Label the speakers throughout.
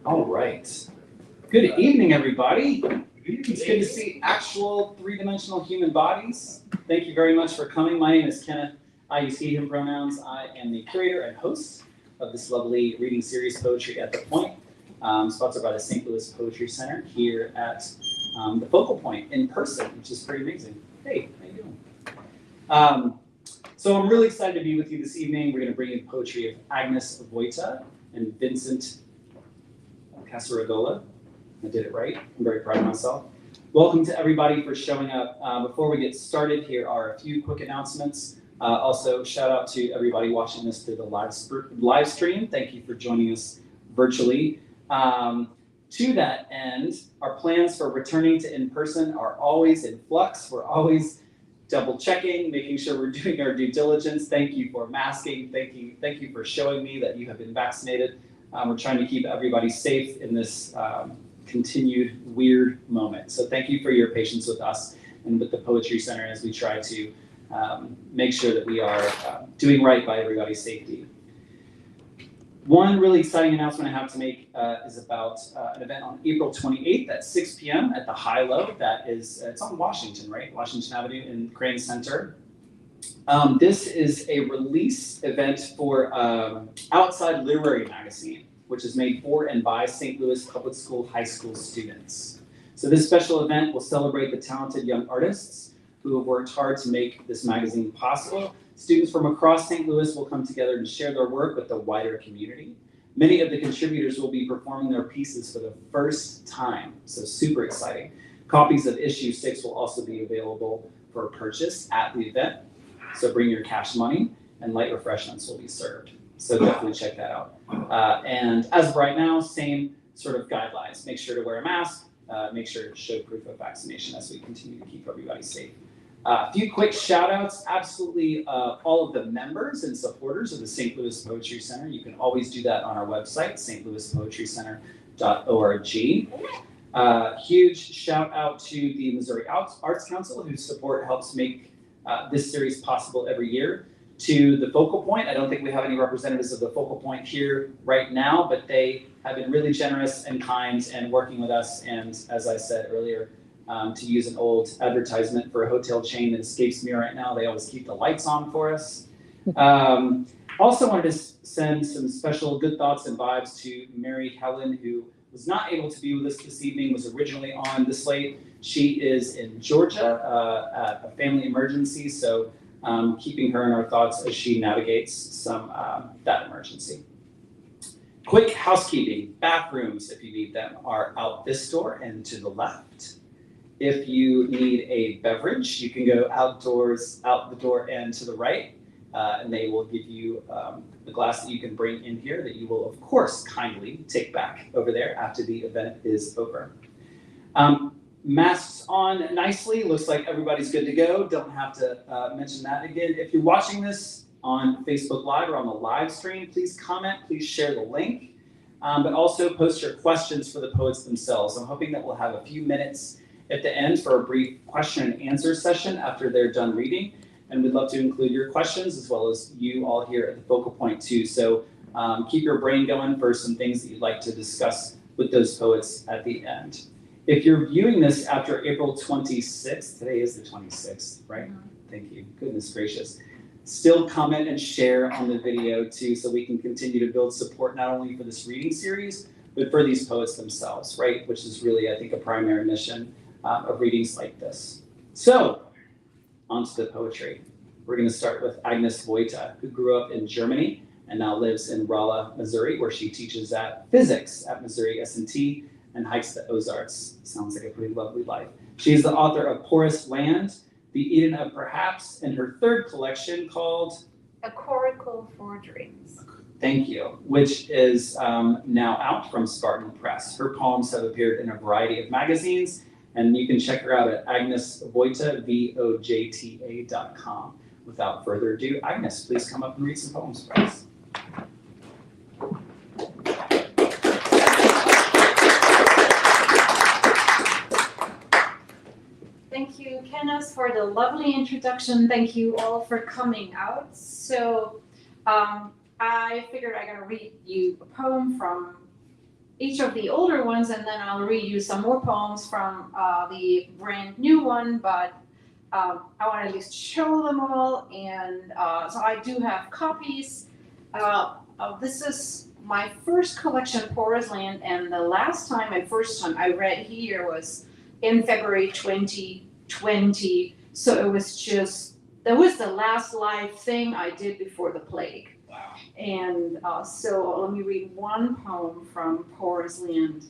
Speaker 1: All right. Good evening, everybody. It's good to see actual three-dimensional human bodies. Thank you very much for coming. My name is Kenneth. I use he, him pronouns. I am the curator and host of this lovely reading series, Poetry at the Point, sponsored by the St. Louis Poetry Center here at the Focal Point in person, which is pretty amazing. Hey, how you doing? So I'm really excited to be with you this evening. We're going to bring you poetry of Agnes Vojta and Vincent Casaregola. I did it right. I'm very proud of myself. Welcome to everybody for showing up. Before we get started, here are a few quick announcements. Also, shout out to everybody watching this through the live stream. Thank you for joining us virtually. To that end, our plans for returning to in-person are always in flux. We're always double checking, making sure we're doing our due diligence. Thank you for masking. Thank you for showing me that you have been vaccinated. We're trying to keep everybody safe in this continued weird moment. So thank you for your patience with us and with the Poetry Center as we try to make sure that we are doing right by everybody's safety. One really exciting announcement I have to make is about an event on April 28th at 6 p.m. at the High Low. That is, it's on Washington, right? Washington Avenue in Crane Center. This is a release event for Outside Literary Magazine, which is made for and by St. Louis Public School high school students. So this special event will celebrate the talented young artists who have worked hard to make this magazine possible. Students from across St. Louis will come together and share their work with the wider community. Many of the contributors will be performing their pieces for the first time, so super exciting. Copies of issue 6 will also be available for purchase at the event. So bring your cash money and light refreshments will be served. So definitely check that out. And as of right now, same sort of guidelines. Make sure to wear a mask, make sure to show proof of vaccination as we continue to keep everybody safe. A few quick shout outs. Absolutely all of the members and supporters of the St. Louis Poetry Center. You can always do that on our website, stlouispoetrycenter.org. Huge shout out to the Missouri Arts Council, whose support helps make this series possible every year. To the Focal Point, I don't think we have any representatives of the Focal Point here right now, but they have been really generous and kind and working with us. And as I said earlier, to use an old advertisement for a hotel chain that escapes me right now, they always keep the lights on for us. Also wanted to send some special good thoughts and vibes to Mary Helen, who was not able to be with us this evening, was originally on this slate. She is in Georgia at a family emergency, so keeping her in our thoughts as she navigates some that emergency. Quick housekeeping. Bathrooms, if you need them, are out this door and to the left. If you need a beverage, you can go outdoors, out the door and to the right, and they will give you the glass that you can bring in here that you will, of course, kindly take back over there after the event is over. Masks on nicely. Looks like everybody's good to go. Don't have to mention that again. If you're watching this on Facebook Live or on the live stream, please comment, please share the link, but also post your questions for the poets themselves. I'm hoping that we'll have a few minutes at the end for a brief question and answer session after they're done reading. And we'd love to include your questions as well as you all here at the Focal Point too. So keep your brain going for some things that you'd like to discuss with those poets at the end. If you're viewing this after April 26th, today is the 26th, right? Thank you, goodness gracious. Still comment and share on the video too, so we can continue to build support not only for this reading series, but for these poets themselves, right? Which is really, I think, a primary mission of readings like this. So, on to the poetry. We're gonna start with Agnes Vojta, who grew up in Germany and now lives in Rolla, Missouri, where she teaches physics at Missouri S&T and hikes the Ozarks. Sounds like a pretty lovely life. She is the author of Porous Land, The Eden of Perhaps, and her third collection called
Speaker 2: A Coracle for Dreams.
Speaker 1: Thank you, which is now out from Spartan Press. Her poems have appeared in a variety of magazines, and you can check her out at agnesvojta, VOJTA.com. Without further ado, Agnes, please come up and read some poems for us.
Speaker 2: Thank you, Kenneth, for the lovely introduction. Thank you all for coming out. So I figured I'm gonna read you a poem from each of the older ones, and then I'll read you some more poems from the brand new one, but I want to at least show them all, and so I do have copies. This is my first collection, Porous Land, and my first time I read here was in February 2020, so that was the last live thing I did before the plague.
Speaker 1: Wow.
Speaker 2: And so let me read one poem from Porous Land.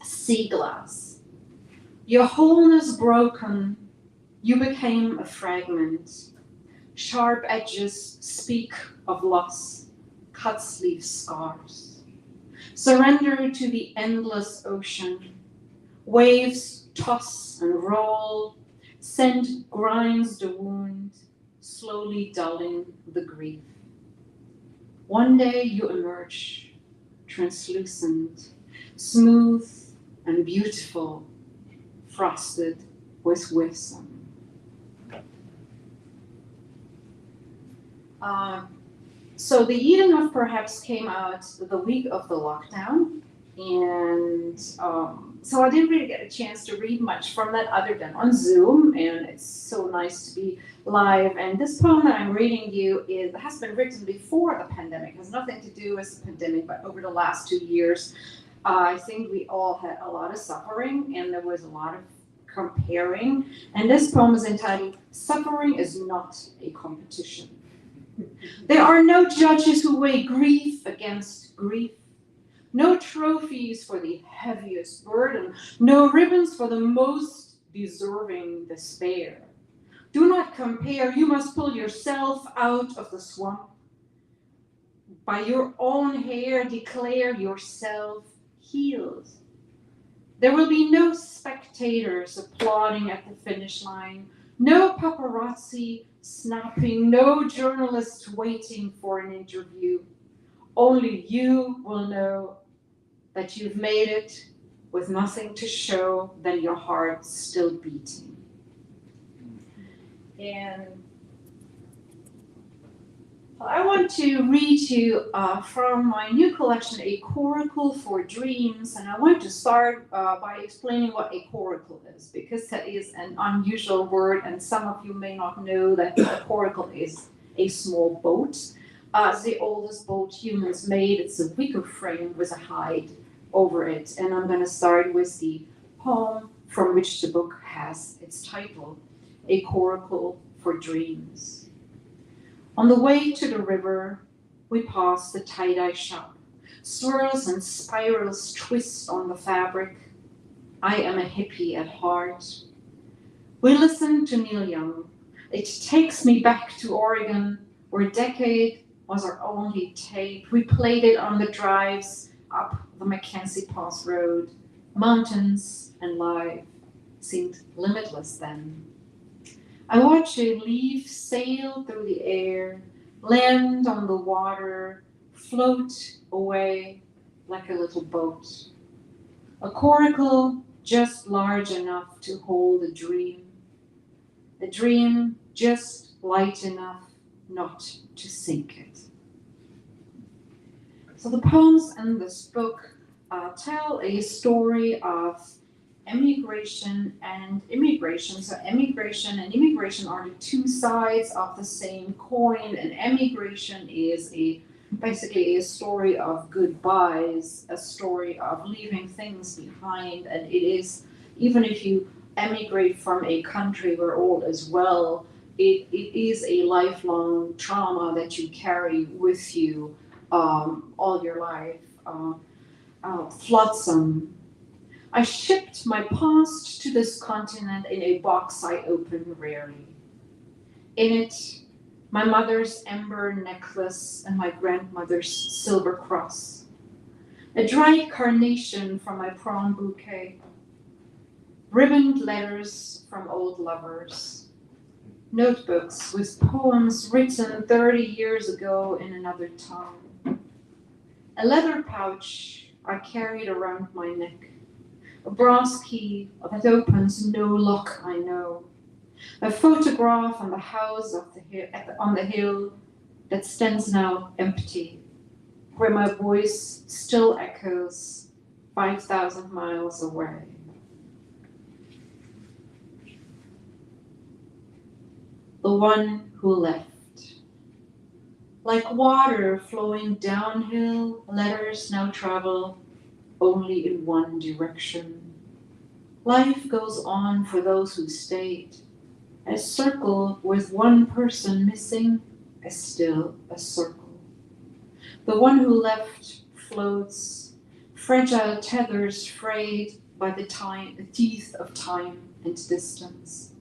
Speaker 2: Sea glass. Your wholeness broken, you became a fragment. Sharp edges speak of loss, cuts leave scars. Surrender to the endless ocean. Waves toss and roll, sand grinds the wound, slowly dulling the grief. One day you emerge, translucent, smooth and beautiful, frosted with wisdom. So the Eden of Perhaps came out the week of the lockdown, and so I didn't really get a chance to read much from that other than on Zoom, and it's so nice to be live. And this poem that I'm reading you has been written before the pandemic. It has nothing to do with the pandemic, but over the last 2 years, I think we all had a lot of suffering, and there was a lot of comparing. And this poem is entitled, "Suffering is Not a Competition." There are no judges who weigh grief against grief, no trophies for the heaviest burden, no ribbons for the most deserving despair. Do not compare, you must pull yourself out of the swamp. By your own hair declare yourself healed. There will be no spectators applauding at the finish line, no paparazzi snapping, no journalist waiting for an interview. Only you will know that you've made it with nothing to show than your heart still beating. And I want to read you from my new collection, A Coracle for Dreams, and I want to start by explaining what a coracle is, because that is an unusual word, and some of you may not know that a coracle is a small boat. It's the oldest boat humans made. It's a wicker frame with a hide over it, and I'm going to start with the poem from which the book has its title, A Coracle for Dreams. On the way to the river, we pass the tie-dye shop. Swirls and spirals twist on the fabric. I am a hippie at heart. We listen to Neil Young. It takes me back to Oregon, where Decade was our only tape. We played it on the drives up the Mackenzie Pass Road. Mountains and life seemed limitless then. I watch a leaf sail through the air, land on the water, float away like a little boat. A coracle just large enough to hold a dream just light enough not to sink it. So the poems in this book tell a story of emigration and immigration. So emigration and immigration are the two sides of the same coin, and emigration is basically a story of goodbyes, a story of leaving things behind, and it is, even if you emigrate from a country where all is well, it is a lifelong trauma that you carry with you all your life. Flotsam. I shipped my past to this continent in a box I open rarely. In it, my mother's ember necklace and my grandmother's silver cross. A dried carnation from my prom bouquet. Ribboned letters from old lovers. Notebooks with poems written 30 years ago in another tongue. A leather pouch I carried around my neck. A brass key that opens no lock I know. A photograph on the house on the hill. that stands now empty, where my voice still echoes 5,000 miles away. The one who left. Like water flowing downhill, letters now travel only in one direction. Life goes on for those who stayed. A circle with one person missing is still a circle. The one who left floats, fragile tethers frayed by the teeth of time and distance.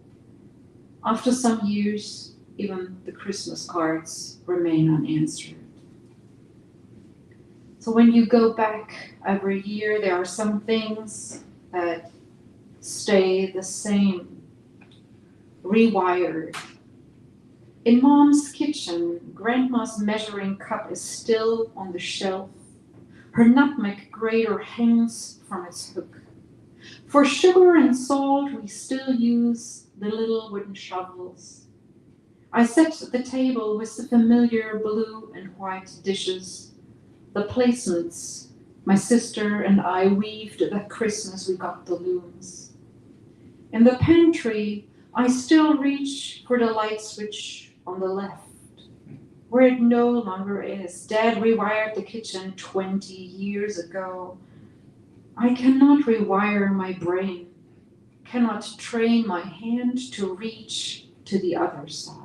Speaker 2: After some years, even the Christmas cards remain unanswered. So when you go back every year, there are some things that stay the same, rewired. In Mom's kitchen, Grandma's measuring cup is still on the shelf. Her nutmeg grater hangs from its hook. For sugar and salt, we still use the little wooden shovels. I set the table with the familiar blue and white dishes, the placements my sister and I weaved that Christmas we got the looms. In the pantry, I still reach for the light switch on the left, where it no longer is. Dad rewired the kitchen 20 years ago. I cannot rewire my brain, cannot train my hand to reach to the other side.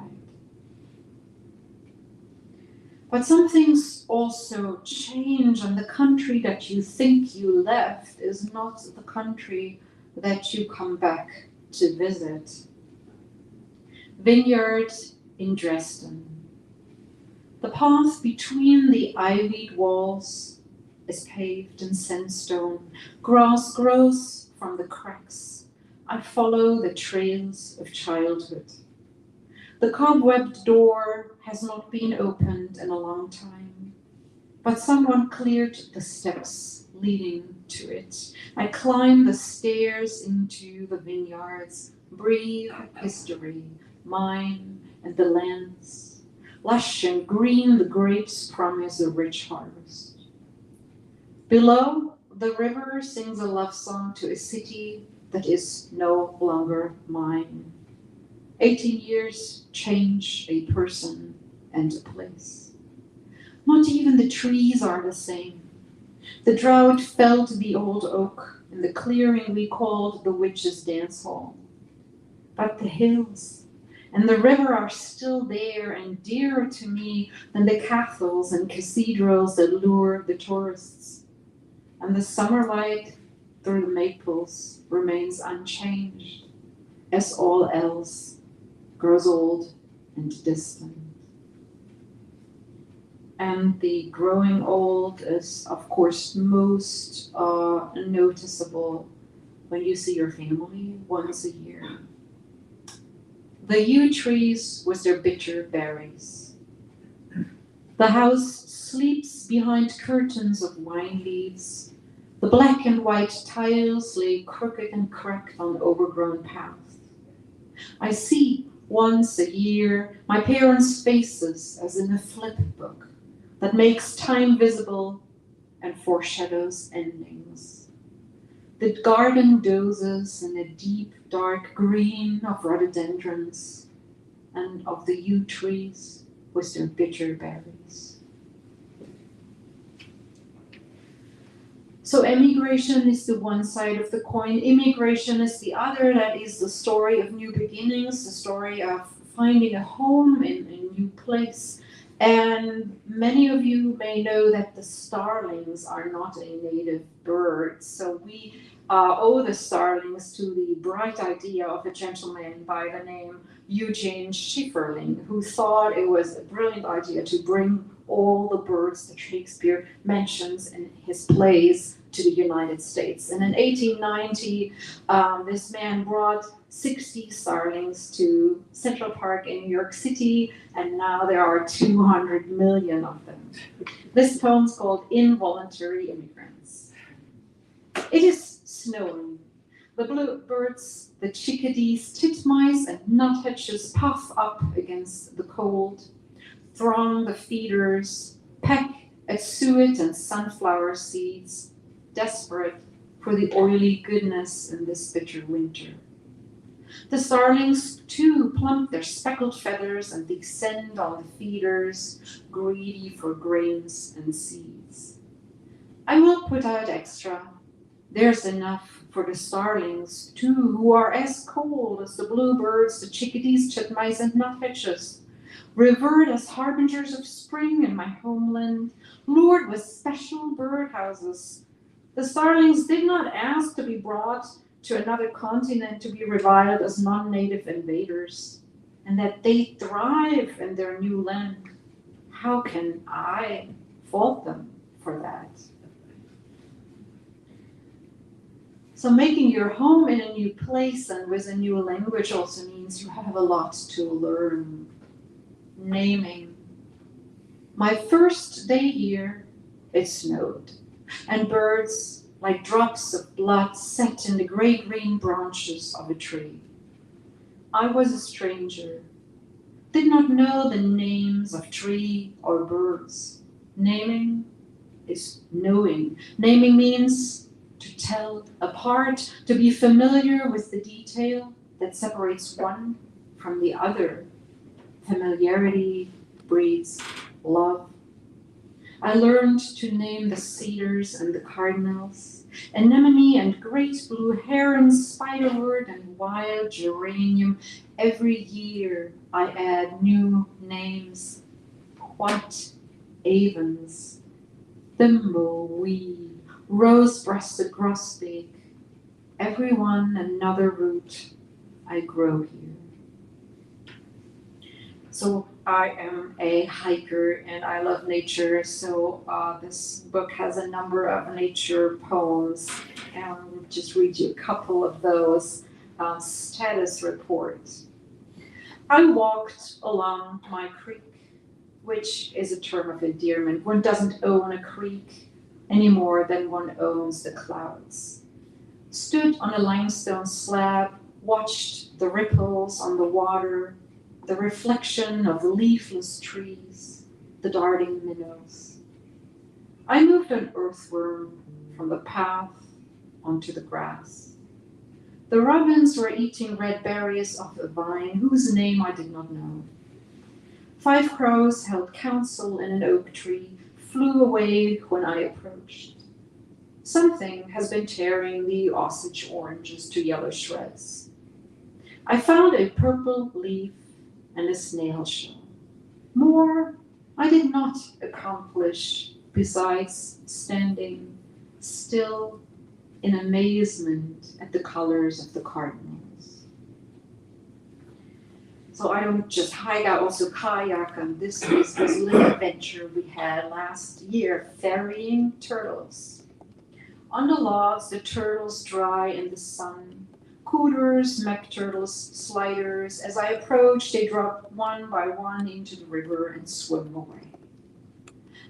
Speaker 2: But some things also change, and the country that you think you left is not the country that you come back to visit. Vineyard in Dresden. The path between the ivied walls is paved in sandstone. Grass grows from the cracks. I follow the trails of childhood. The cobwebbed door has not been opened in a long time, but someone cleared the steps leading to it. I climb the stairs into the vineyards, breathe history, mine and the land's. Lush and green, the grapes promise a rich harvest. Below, the river sings a love song to a city that is no longer mine. 18 years change a person and a place. Not even the trees are the same. The drought felled the old oak in the clearing we called the Witches' Dance Hall. But the hills and the river are still there and dearer to me than the castles and cathedrals that lure the tourists. And the summer light through the maples remains unchanged, as all else grows old and distant. And the growing old is, of course, most noticeable when you see your family once a year. The yew trees with their bitter berries. The house sleeps behind curtains of wine leaves. The black and white tiles lay crooked and cracked on overgrown paths. I see once a year my parents' faces as in a flip book that makes time visible and foreshadows endings. The garden dozes in a deep dark green of rhododendrons and of the yew trees with their bitter berries. So emigration is the one side of the coin. Immigration is the other. That is the story of new beginnings, the story of finding a home in a new place. And many of you may know that the starlings are not a native bird. So we owe the starlings to the bright idea of a gentleman by the name Eugene Schifferling, who thought it was a brilliant idea to bring all the birds that Shakespeare mentions in his plays to the United States. And in 1890, this man brought 60 starlings to Central Park in New York City, and now there are 200 million of them. This poem's called Involuntary Immigrants. It is snowing. The bluebirds, the chickadees, titmice, and nuthatches puff up against the cold. throng the feeders, peck at suet and sunflower seeds, desperate for the oily goodness in this bitter winter. The starlings too plump their speckled feathers and descend on the feeders, greedy for grains and seeds. I will put out extra. There's enough for the starlings too, who are as cold as the bluebirds, the chickadees, titmice, and nuthatches, revered as harbingers of spring in my homeland, lured with special birdhouses. The starlings did not ask to be brought to another continent to be reviled as non-native invaders, and that they thrive in their new land. How can I fault them for that? So making your home in a new place and with a new language also means you have a lot to learn. Naming. My first day here, it snowed, and birds, like drops of blood, sat in the gray-green branches of a tree. I was a stranger, did not know the names of tree or birds. Naming is knowing. Naming means to tell apart, to be familiar with the detail that separates one from the other. Familiarity breeds love. I learned to name the cedars and the cardinals, anemone and great blue heron, spiderwort and wild geranium. Every year I add new names. White avens, thimbleweed, rose-breasted grosbeak, every one another root I grow here. So I am a hiker and I love nature, so this book has a number of nature poems, and I'll just read you a couple of those. Status report. I walked along my creek, which is a term of endearment. One doesn't own a creek any more than one owns the clouds. Stood on a limestone slab, watched the ripples on the water, the reflection of leafless trees, the darting minnows. I moved an earthworm from the path onto the grass. The robins were eating red berries off a vine whose name I did not know. 5 crows held council in an oak tree, flew away when I approached. Something has been tearing the Osage oranges to yellow shreds. I found a purple leaf and a snail shell. More I did not accomplish besides standing still in amazement at the colors of the cardinals. So I don't just hike, I also kayak, and this was a little adventure we had last year, ferrying turtles. On the logs, the turtles dry in the sun. Cooters, map turtles, sliders. As I approached, they drop one by one into the river and swim away.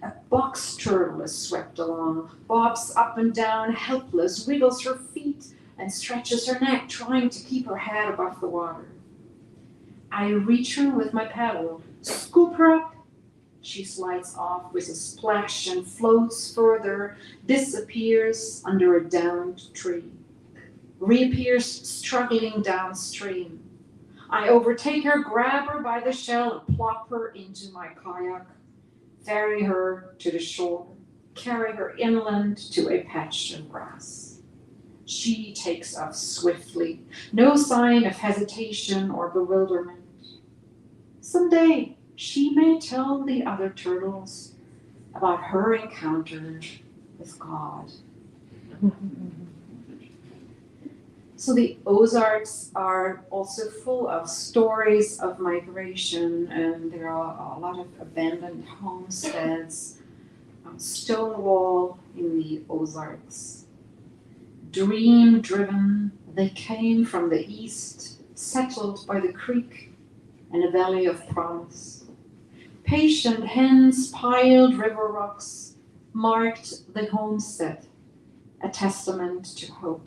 Speaker 2: A box turtle is swept along, bobs up and down, helpless, wiggles her feet and stretches her neck, trying to keep her head above the water. I reach her with my paddle, scoop her up. She slides off with a splash and floats further, disappears under a downed tree. Reappears struggling downstream. I overtake her, grab her by the shell, and plop her into my kayak, ferry her to the shore, carry her inland to a patch of grass. She takes off swiftly, no sign of hesitation or bewilderment. Someday, she may tell the other turtles about her encounter with God. So the Ozarks are also full of stories of migration, and there are a lot of abandoned homesteads. Stonewall in the Ozarks. Dream-driven, they came from the east, settled by the creek in a valley of promise. Patient hens piled river rocks marked the homestead, a testament to hope.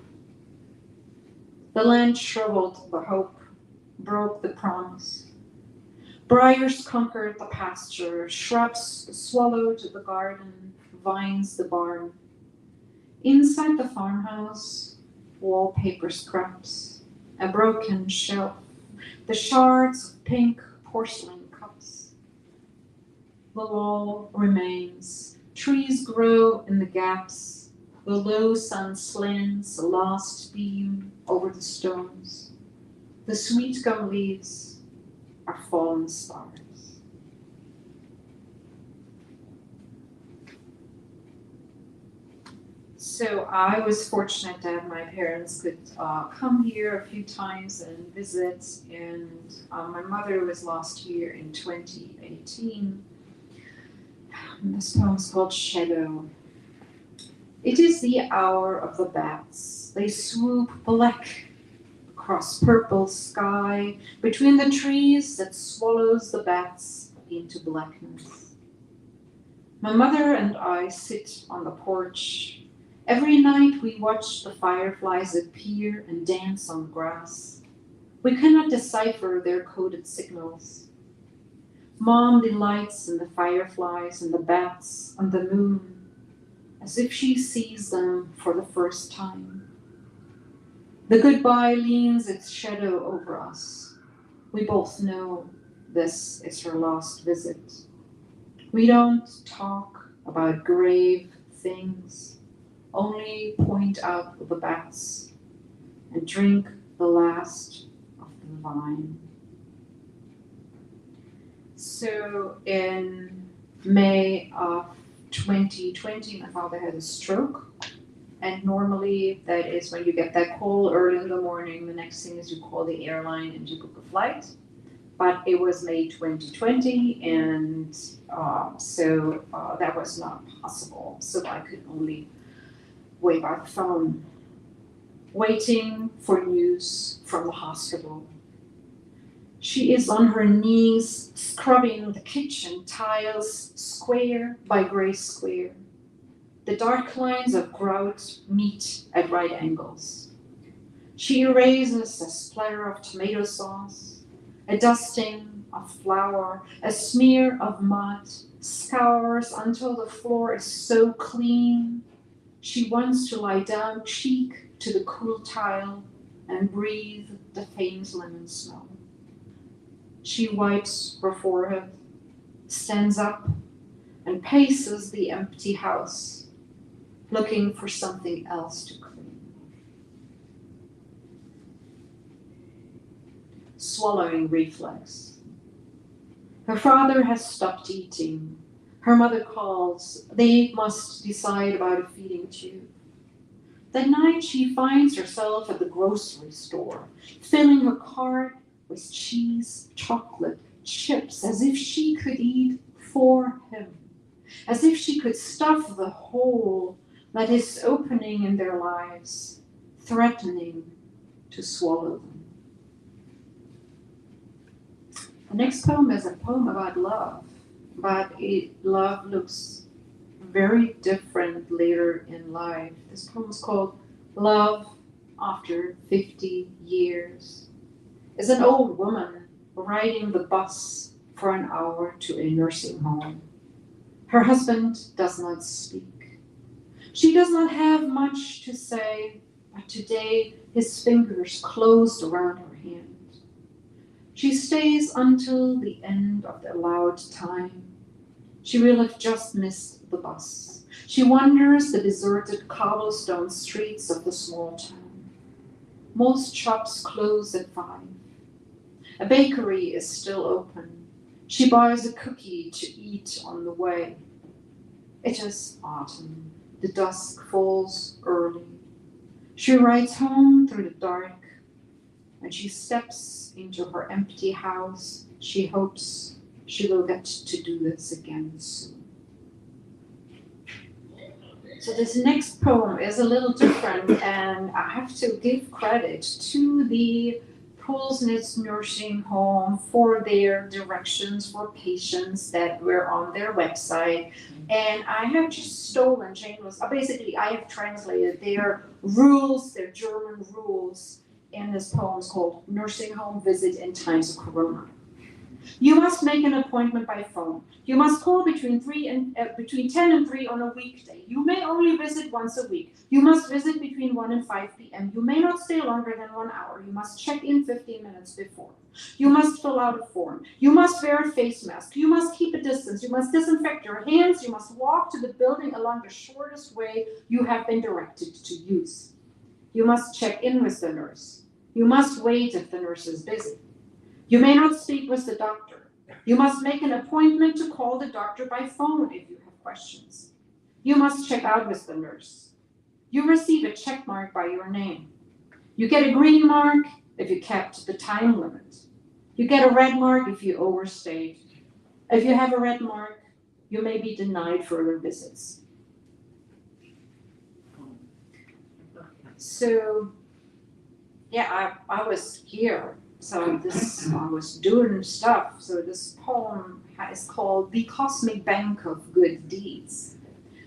Speaker 2: The land shriveled the hope, broke the promise. Briars conquered the pasture, shrubs swallowed the garden, vines the barn. Inside the farmhouse, wallpaper scraps, a broken shelf, the shards of pink porcelain cups. The wall remains. Trees grow in the gaps. The low sun slants a last beam over the stones. The sweet gum leaves are fallen stars. So I was fortunate that my parents could come here a few times and visit, and my mother was lost here in 2018. And this poem is called Shadow. It is the hour of the bats. They swoop black across purple sky between the trees that swallows the bats into blackness. My mother and I sit on the porch. Every night we watch the fireflies appear and dance on the grass. We cannot decipher their coded signals. Mom delights in the fireflies and the bats and the moon, as if she sees them for the first time. The goodbye leans its shadow over us. We both know this is her last visit. We don't talk about grave things, only point out the bats and drink the last of the wine. So in May of 2020, my father had a stroke. And normally that is when you get that call early in the morning, the next thing is you call the airline and you book a flight. But it was May 2020, and so that was not possible. So I could only wait by the phone, waiting for news from the hospital. She is on her knees, scrubbing the kitchen tiles square by gray square. The dark lines of grout meet at right angles. She erases a splatter of tomato sauce, a dusting of flour, a smear of mud, scours until the floor is so clean. She wants to lie down cheek to the cool tile and breathe the faint lemon smell. She wipes her forehead, stands up, and paces the empty house, looking for something else to clean. Swallowing reflex. Her father has stopped eating. Her mother calls. They must decide about a feeding tube. That night she finds herself at the grocery store, filling her cart with cheese, chocolate, chips, as if she could eat for him, as if she could stuff the hole that is opening in their lives, threatening to swallow them. The next poem is a poem about love, but love looks very different later in life. This poem is called Love After 50 Years. Is an old woman riding the bus for an hour to a nursing home. Her husband does not speak. She does not have much to say, but today his fingers closed around her hand. She stays until the end of the allowed time. She will have just missed the bus. She wanders the deserted cobblestone streets of the small town. Most shops close at 5. A bakery is still open. She buys a cookie to eat on the way. It is autumn. The dusk falls early. She rides home through the dark, and she steps into her empty house. She hopes she will get to do this again soon. So this next poem is a little different, and I have to give credit to the Pulsnitz Nursing Home for their directions for patients that were on their website. And I have just stolen basically I have translated their rules, their German rules, in this poem called Nursing Home Visit in Times of Corona. You must make an appointment by phone. You must call between 10 and 3 on a weekday. You may only visit once a week. You must visit between 1 and 5 p.m. You may not stay longer than 1 hour. You must check in 15 minutes before. You must fill out a form. You must wear a face mask. You must keep a distance. You must disinfect your hands. You must walk to the building along the shortest way you have been directed to use. You must check in with the nurse. You must wait if the nurse is busy. You may not speak with the doctor. You must make an appointment to call the doctor by phone if you have questions. You must check out with the nurse. You receive a check mark by your name. You get a green mark if you kept the time limit. You get a red mark if you overstayed. If you have a red mark, you may be denied further visits. So, yeah, I was here. So I was doing stuff. So this poem is called The Cosmic Bank of Good Deeds.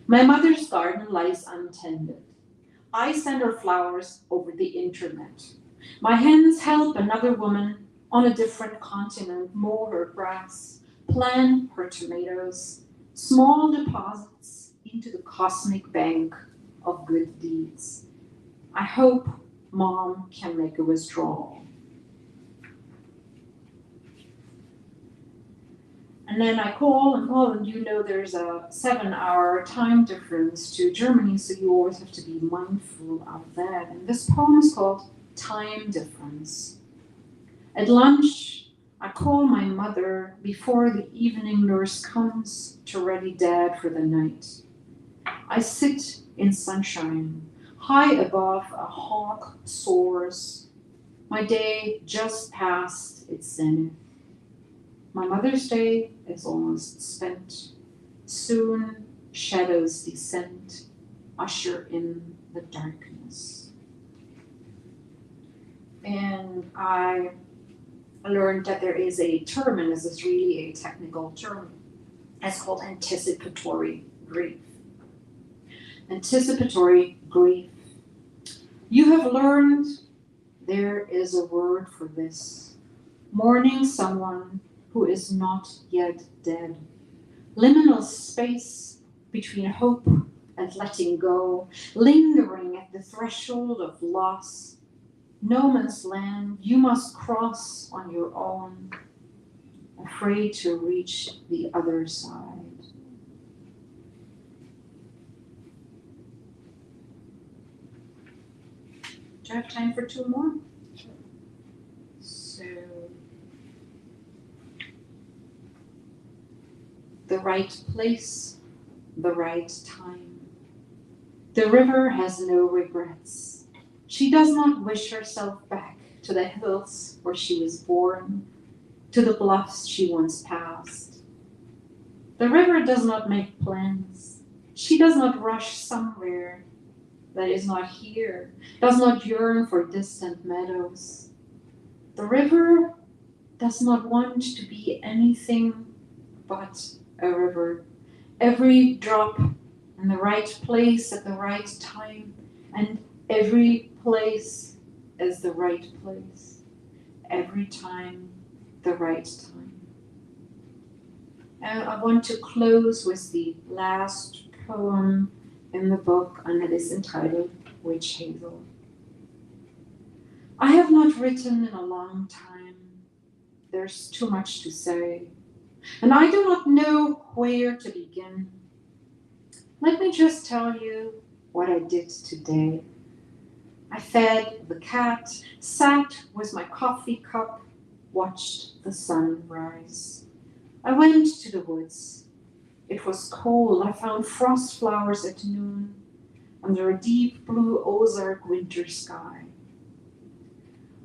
Speaker 2: My mother's garden lies untended. I send her flowers over the internet. My hens help another woman on a different continent mow her grass, plant her tomatoes, small deposits into the cosmic bank of good deeds. I hope Mom can make a withdrawal. And then I call, and you know there's a 7-hour time difference to Germany, so you always have to be mindful of that. And this poem is called Time Difference. At lunch, I call my mother before the evening nurse comes to ready Dad for the night. I sit in sunshine, high above a hawk soars. My day just past its zenith. My Mother's Day is almost spent. Soon shadows descend, usher in the darkness. And I learned that there is a term, and this is really a technical term. It's called anticipatory grief. Anticipatory grief. You have learned there is a word for this. Mourning someone who is not yet dead. Liminal space between hope and letting go, lingering at the threshold of loss. No man's land you must cross on your own, afraid to reach the other side. Do I have time for 2 more? So, the right place, the right time. The river has no regrets. She does not wish herself back to the hills where she was born, to the bluffs she once passed. The river does not make plans. She does not rush somewhere that is not here, does not yearn for distant meadows. The river does not want to be anything but a river. Every drop in the right place at the right time, and every place is the right place. Every time, the right time. And I want to close with the last poem in the book, and it is entitled Witch Hazel. I have not written in a long time. There's too much to say, and I do not know where to begin. Let me just tell you what I did today. I fed the cat, sat with my coffee cup, watched the sun rise. I went to the woods. It was cold. I found frost flowers at noon under a deep blue Ozark winter sky.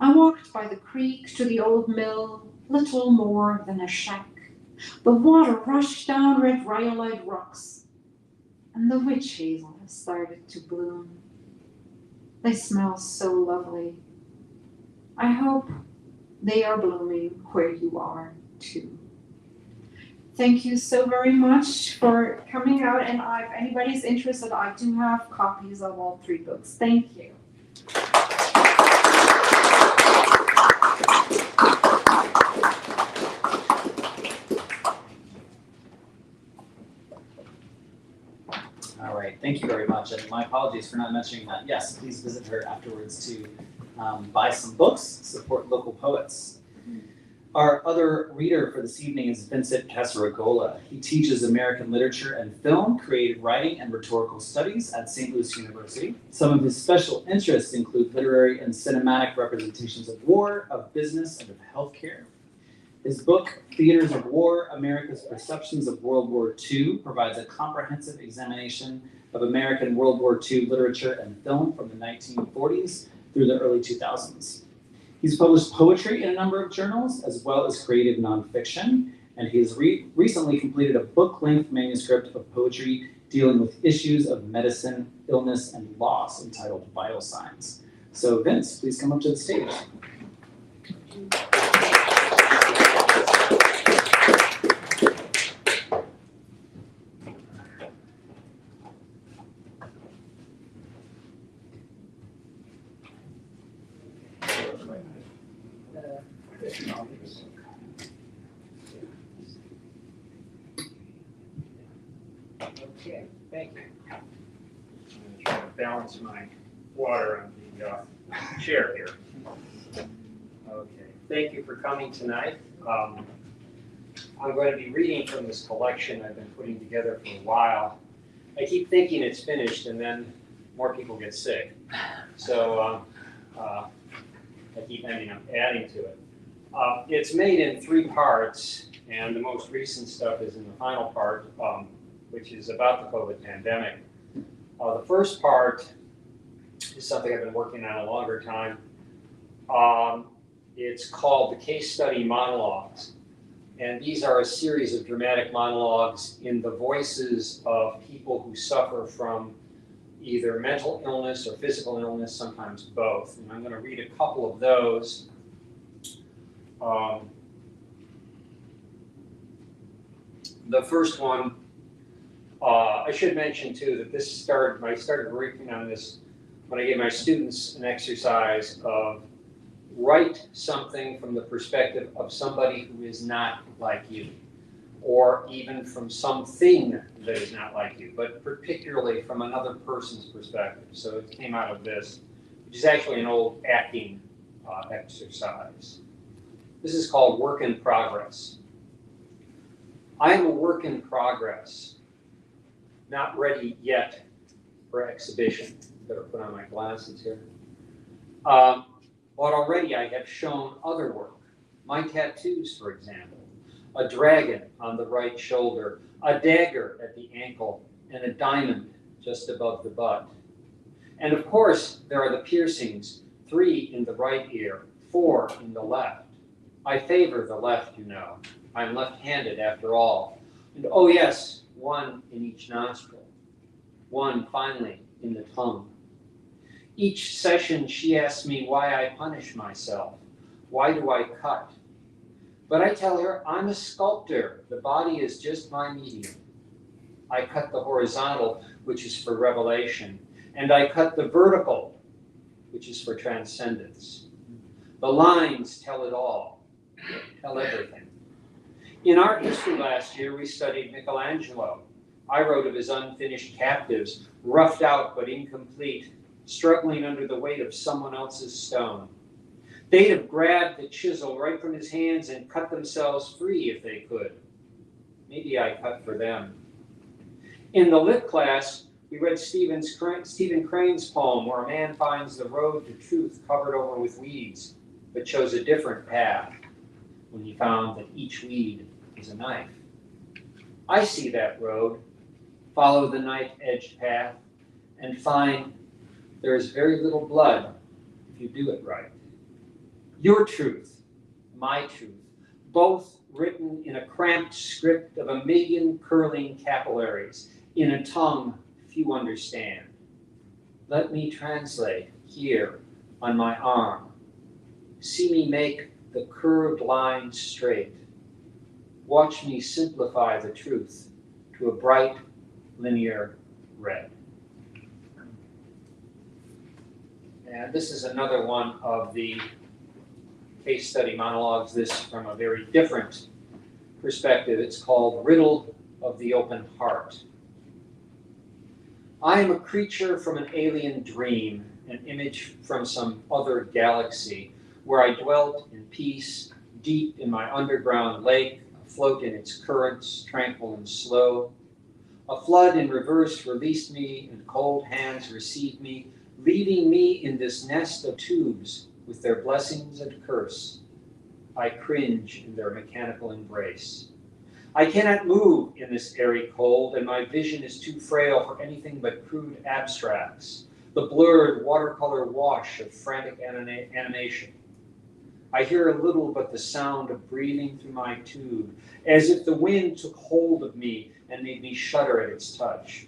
Speaker 2: I walked by the creek to the old mill, little more than a shack. The water rushed down red rhyolite rocks, and the witch hazel has started to bloom. They smell so lovely. I hope they are blooming where you are too. Thank you so very much for coming out, and if anybody's interested, I do have copies of all 3 books. Thank you.
Speaker 1: Thank you very much. And my apologies for not mentioning that. Yes, please visit her afterwards to buy some books, support local poets. Our other reader for this evening is Vincent Casaregola. He teaches American literature and film, creative writing, and rhetorical studies at St. Louis University. Some of his special interests include literary and cinematic representations of war, of business, and of healthcare. His book, Theaters of War, America's Perceptions of World War II, provides a comprehensive examination of American World War II literature and film from the 1940s through the early 2000s. He's published poetry in a number of journals, as well as creative nonfiction, and he has recently completed a book-length manuscript of poetry dealing with issues of medicine, illness, and loss entitled Vital Signs. So Vince, please come up to the stage.
Speaker 3: Okay, thank you. I'm going to try to balance my water on the chair here. Okay, thank you for coming tonight. I'm going to be reading from this collection I've been putting together for a while. I keep thinking it's finished and then more people get sick. So I keep ending up adding to it. It's made in 3 parts, and the most recent stuff is in the final part, which is about the COVID pandemic. The first part is something I've been working on a longer time. It's called the Case Study Monologues. And these are a series of dramatic monologues in the voices of people who suffer from either mental illness or physical illness, sometimes both. And I'm going to read a couple of those. The first one, I should mention too that I started working on this when I gave my students an exercise of write something from the perspective of somebody who is not like you, or even from something that is not like you, but particularly from another person's perspective. So it came out of this, which is actually an old acting exercise. This is called Work in Progress. I am a work in progress, not ready yet for exhibition. Better put on my glasses here. But already I have shown other work. My tattoos, for example, a dragon on the right shoulder, a dagger at the ankle, and a diamond just above the butt. And of course, there are the piercings, 3 in the right ear, 4 in the left. I favor the left, you know. I'm left-handed after all. And oh yes, 1 in each nostril. 1 finally in the tongue. Each session she asks me why I punish myself. Why do I cut? But I tell her I'm a sculptor. The body is just my medium. I cut the horizontal, which is for revelation, and I cut the vertical, which is for transcendence. The lines tell it all, tell everything. In art history last year, we studied Michelangelo. I wrote of his unfinished captives, roughed out but incomplete, struggling under the weight of someone else's stone. They'd have grabbed the chisel right from his hands and cut themselves free if they could. Maybe I cut for them. In the lit class, we read Stephen Crane's poem where a man finds the road to truth covered over with weeds, but chose a different path when he found that each weed is a knife. I see that road, follow the knife-edged path, and find there is very little blood if you do it right. Your truth, my truth, both written in a cramped script of 1,000,000 curling capillaries, in a tongue few understand. Let me translate here on my arm. See me make the curved line straight. Watch me simplify the truth to a bright, linear red. And this is another one of the case study monologues, this from a very different perspective. It's called Riddle of the Open Heart. I am a creature from an alien dream, an image from some other galaxy, where I dwelt in peace, deep in my underground lake, afloat in its currents, tranquil and slow. A flood in reverse released me, and cold hands received me, leaving me in this nest of tubes with their blessings and curse. I cringe in their mechanical embrace. I cannot move in this airy cold, and my vision is too frail for anything but crude abstracts, the blurred watercolor wash of frantic animation. I hear a little but the sound of breathing through my tube, as if the wind took hold of me and made me shudder at its touch.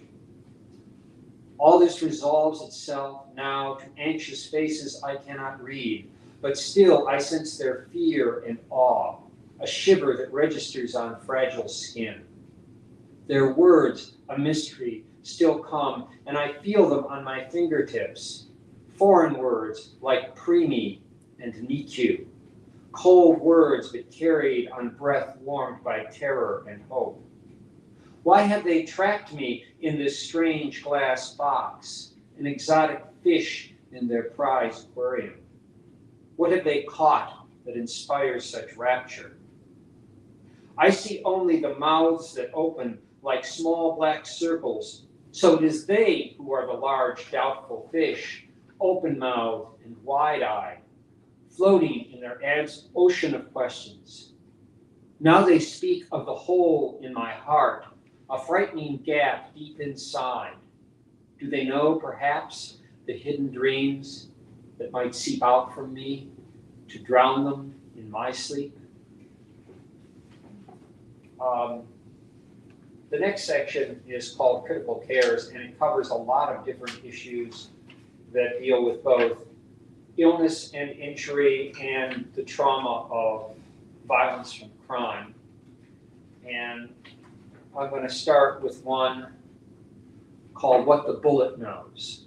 Speaker 3: All this resolves itself now to anxious faces I cannot read, but still I sense their fear and awe, a shiver that registers on fragile skin. Their words, a mystery, still come, and I feel them on my fingertips. Foreign words like preemie and NICU, cold words but carried on breath warmed by terror and hope. Why have they trapped me in this strange glass box, an exotic fish in their prize aquarium? What have they caught that inspires such rapture? I see only the mouths that open like small black circles, so it is they who are the large, doubtful fish, open-mouthed and wide-eyed, floating in their ocean of questions. Now they speak of the hole in my heart, a frightening gap deep inside. Do they know, perhaps, the hidden dreams that might seep out from me to drown them in my sleep? The next section is called Critical Cares, and it covers a lot of different issues that deal with both illness and injury and the trauma of violence from crime. And I'm going to start with one called What the Bullet Knows.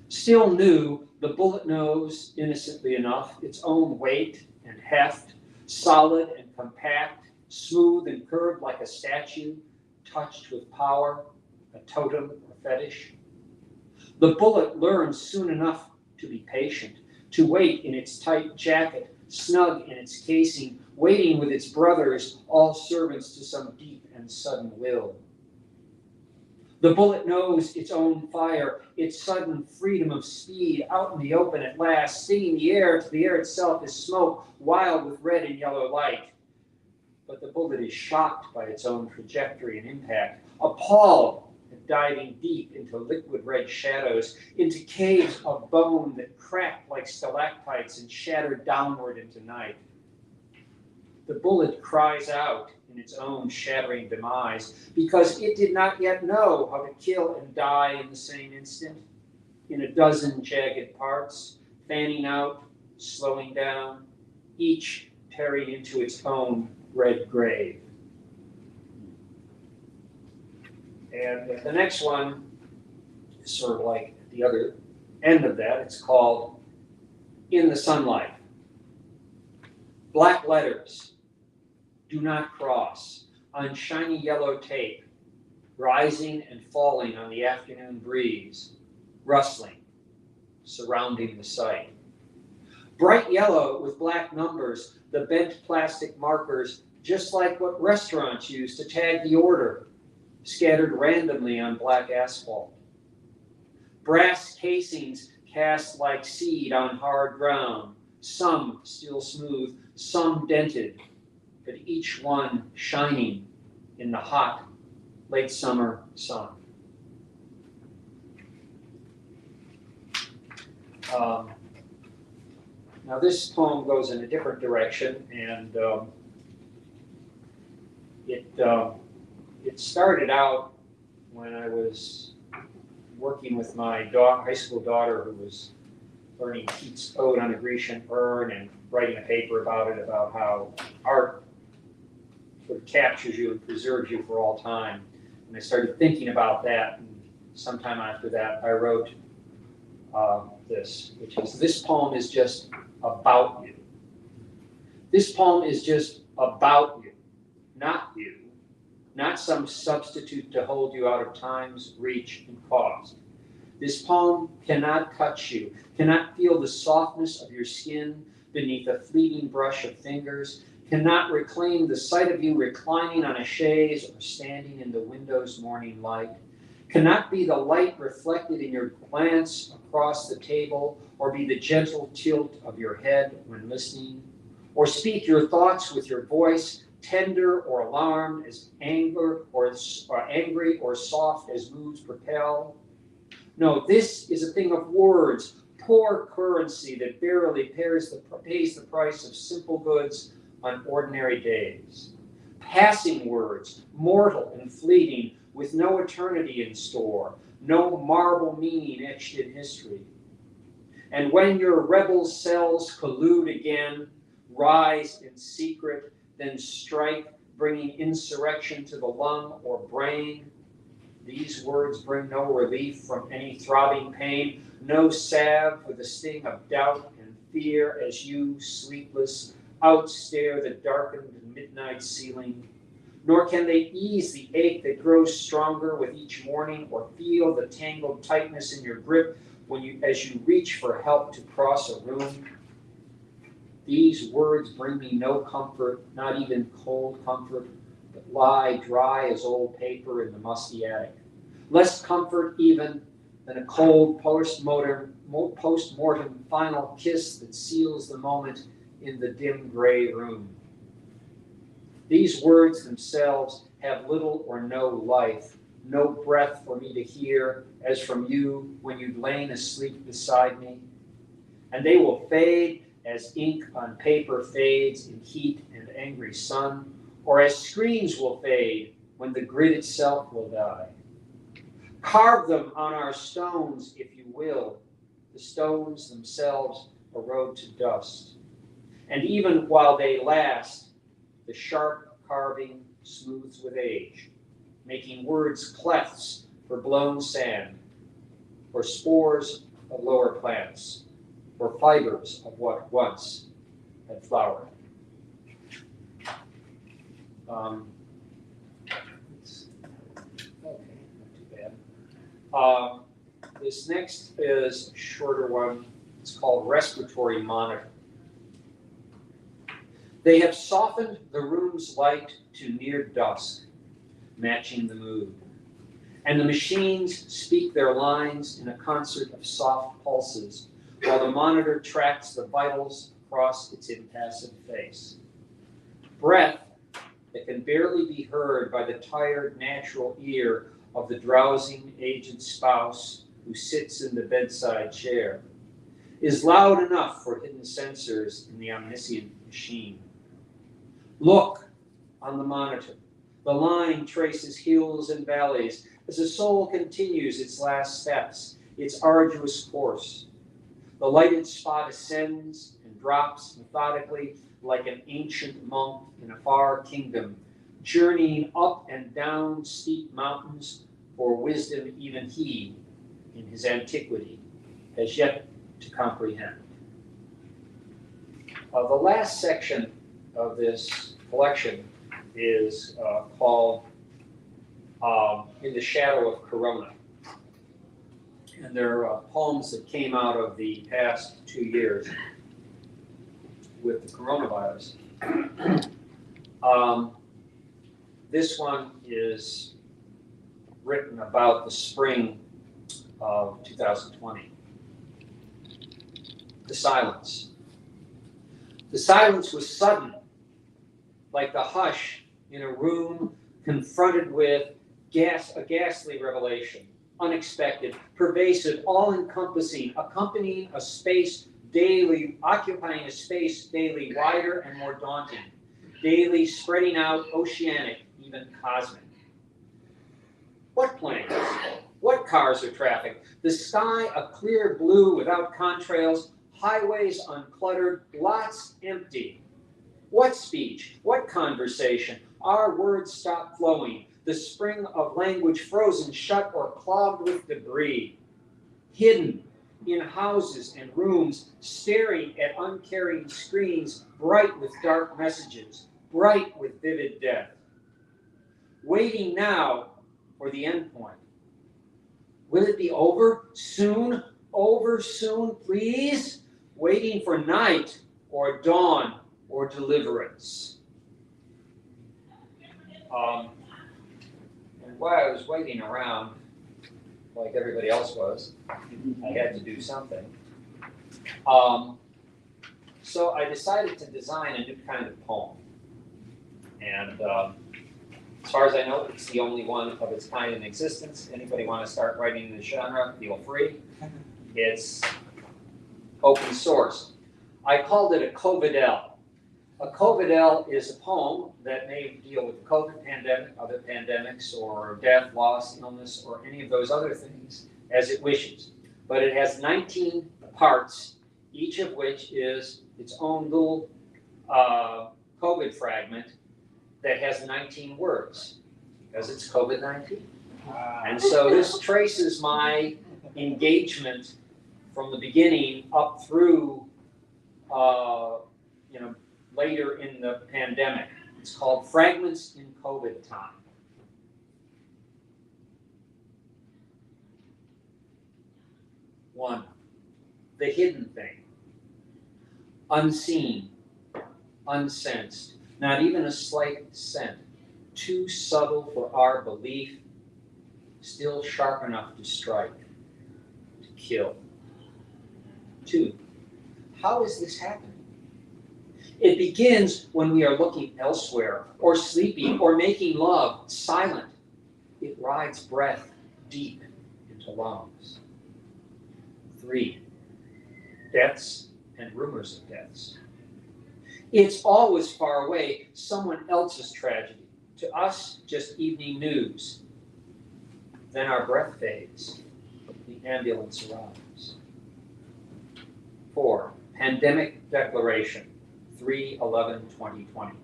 Speaker 3: Still new, the bullet knows, innocently enough, its own weight and heft, solid and compact, smooth and curved like a statue, touched with power, a totem or fetish. The bullet learns soon enough to be patient, to wait in its tight jacket, snug in its casing, waiting with its brothers, all servants to some deep and sudden will. The bullet knows its own fire, its sudden freedom of speed, out in the open at last, stinging the air till the air itself is smoke, wild with red and yellow light. But the bullet is shocked by its own trajectory and impact, appalled at diving deep into liquid red shadows, into caves of bone that cracked like stalactites and shattered downward into night. The bullet cries out in its own shattering demise because it did not yet know how to kill and die in the same instant, in a dozen jagged parts, fanning out, slowing down, each tearing into its own red grave. And the next one is sort of like at the other end of that. It's called In the Sunlight. Black letters, do not cross, on shiny yellow tape, rising and falling on the afternoon breeze, rustling, surrounding the site. Bright yellow with black numbers, the bent plastic markers, just like what restaurants use to tag the order, scattered randomly on black asphalt. Brass casings cast like seed on hard ground, some still smooth, some dented, but each one shining in the hot, late summer sun. Now this poem goes in a different direction, and it started out when I was working with my high school daughter, who was learning Keats' Ode on a Grecian Urn and writing a paper about it, about how art sort of captures you and preserves you for all time. And I started thinking about that, and sometime after that I wrote this, which is, this poem is just about you. This poem is just about you, not not some substitute to hold you out of time's reach and cost. This poem cannot touch you, cannot feel the softness of your skin beneath a fleeting brush of fingers, cannot reclaim the sight of you reclining on a chaise or standing in the window's morning light, cannot be the light reflected in your glance across the table, or be the gentle tilt of your head when listening, or speak your thoughts with your voice, tender or alarmed as anger or angry or soft as moods propel. No, this is a thing of words, poor currency that barely pays the price of simple goods on ordinary days. Passing words, mortal and fleeting, with no eternity in store, no marble meaning etched in history. And when your rebel cells collude again, rise in secret, then strike, bringing insurrection to the lung or brain, these words bring no relief from any throbbing pain, no salve for the sting of doubt and fear as you, sleepless, outstare the darkened midnight ceiling. Nor can they ease the ache that grows stronger with each morning, or feel the tangled tightness in your grip as you reach for help to cross a room. These words bring me no comfort, not even cold comfort, but lie dry as old paper in the musty attic. Less comfort even than a cold post-mortem final kiss that seals the moment in the dim gray room. These words themselves have little or no life, no breath for me to hear, as from you when you'd lain asleep beside me. And they will fade as ink on paper fades in heat and angry sun, or as screens will fade when the grid itself will die. Carve them on our stones, if you will. The stones themselves erode to dust. And even while they last, the sharp carving smooths with age, making words clefts for blown sand, or spores of lower plants, or fibers of what once had flowered. Okay, not too bad. This next is a shorter one. It's called Respiratory Monitor. They have softened the room's light to near dusk, matching the mood. And the machines speak their lines in a concert of soft pulses, while the monitor tracks the vitals across its impassive face. Breath that can barely be heard by the tired natural ear of the drowsing aged spouse who sits in the bedside chair is loud enough for hidden sensors in the omniscient machine. Look on the monitor. The line traces hills and valleys as the soul continues its last steps, its arduous course. The lighted spot ascends and drops methodically like an ancient monk in a far kingdom, journeying up and down steep mountains for wisdom even he, in his antiquity, has yet to comprehend. The last section of this collection is called In the Shadow of Corona. And they're poems that came out of the past 2 years with the coronavirus. This one is written about the spring of 2020. The silence. The silence was sudden, like the hush in a room confronted with a ghastly revelation, unexpected, pervasive, all-encompassing, occupying a space daily wider and more daunting, daily spreading out, oceanic, even cosmic. What planes? What cars or traffic? The sky a clear blue without contrails, highways uncluttered, lots empty. What speech? What conversation? Our words stop flowing. The spring of language frozen shut or clogged with debris. Hidden in houses and rooms, staring at uncaring screens, bright with dark messages, bright with vivid death. waiting now for the end point. Will it be over soon? Over soon, please? Waiting for night or dawn or deliverance. And while I was waiting around, like everybody else was, I had to do something. So I decided to design a new kind of poem. And as far as I know, it's the only one of its kind in existence. Anybody want to start writing in the genre, feel free. It's open source. I called it a COVIDL. A COVIDL is a poem that may deal with the COVID pandemic, other pandemics, or death, loss, illness, or any of those other things as it wishes. But it has 19 parts, each of which is its own little COVID fragment that has 19 words, because it's COVID-19. And so this traces my engagement from the beginning up through, later in the pandemic. It's called Fragments in COVID Time. One, the hidden thing, unseen, unsensed, not even a slight scent, too subtle for our belief, still sharp enough to strike, to kill. Two, how is this happening? It begins when we are looking elsewhere, or sleeping, or making love, silent. It rides breath deep into lungs. Three, deaths and rumors of deaths. It's always far away, someone else's tragedy. To us, just evening news. Then our breath fades. The ambulance arrives. 4, pandemic declaration, 3/11/2020.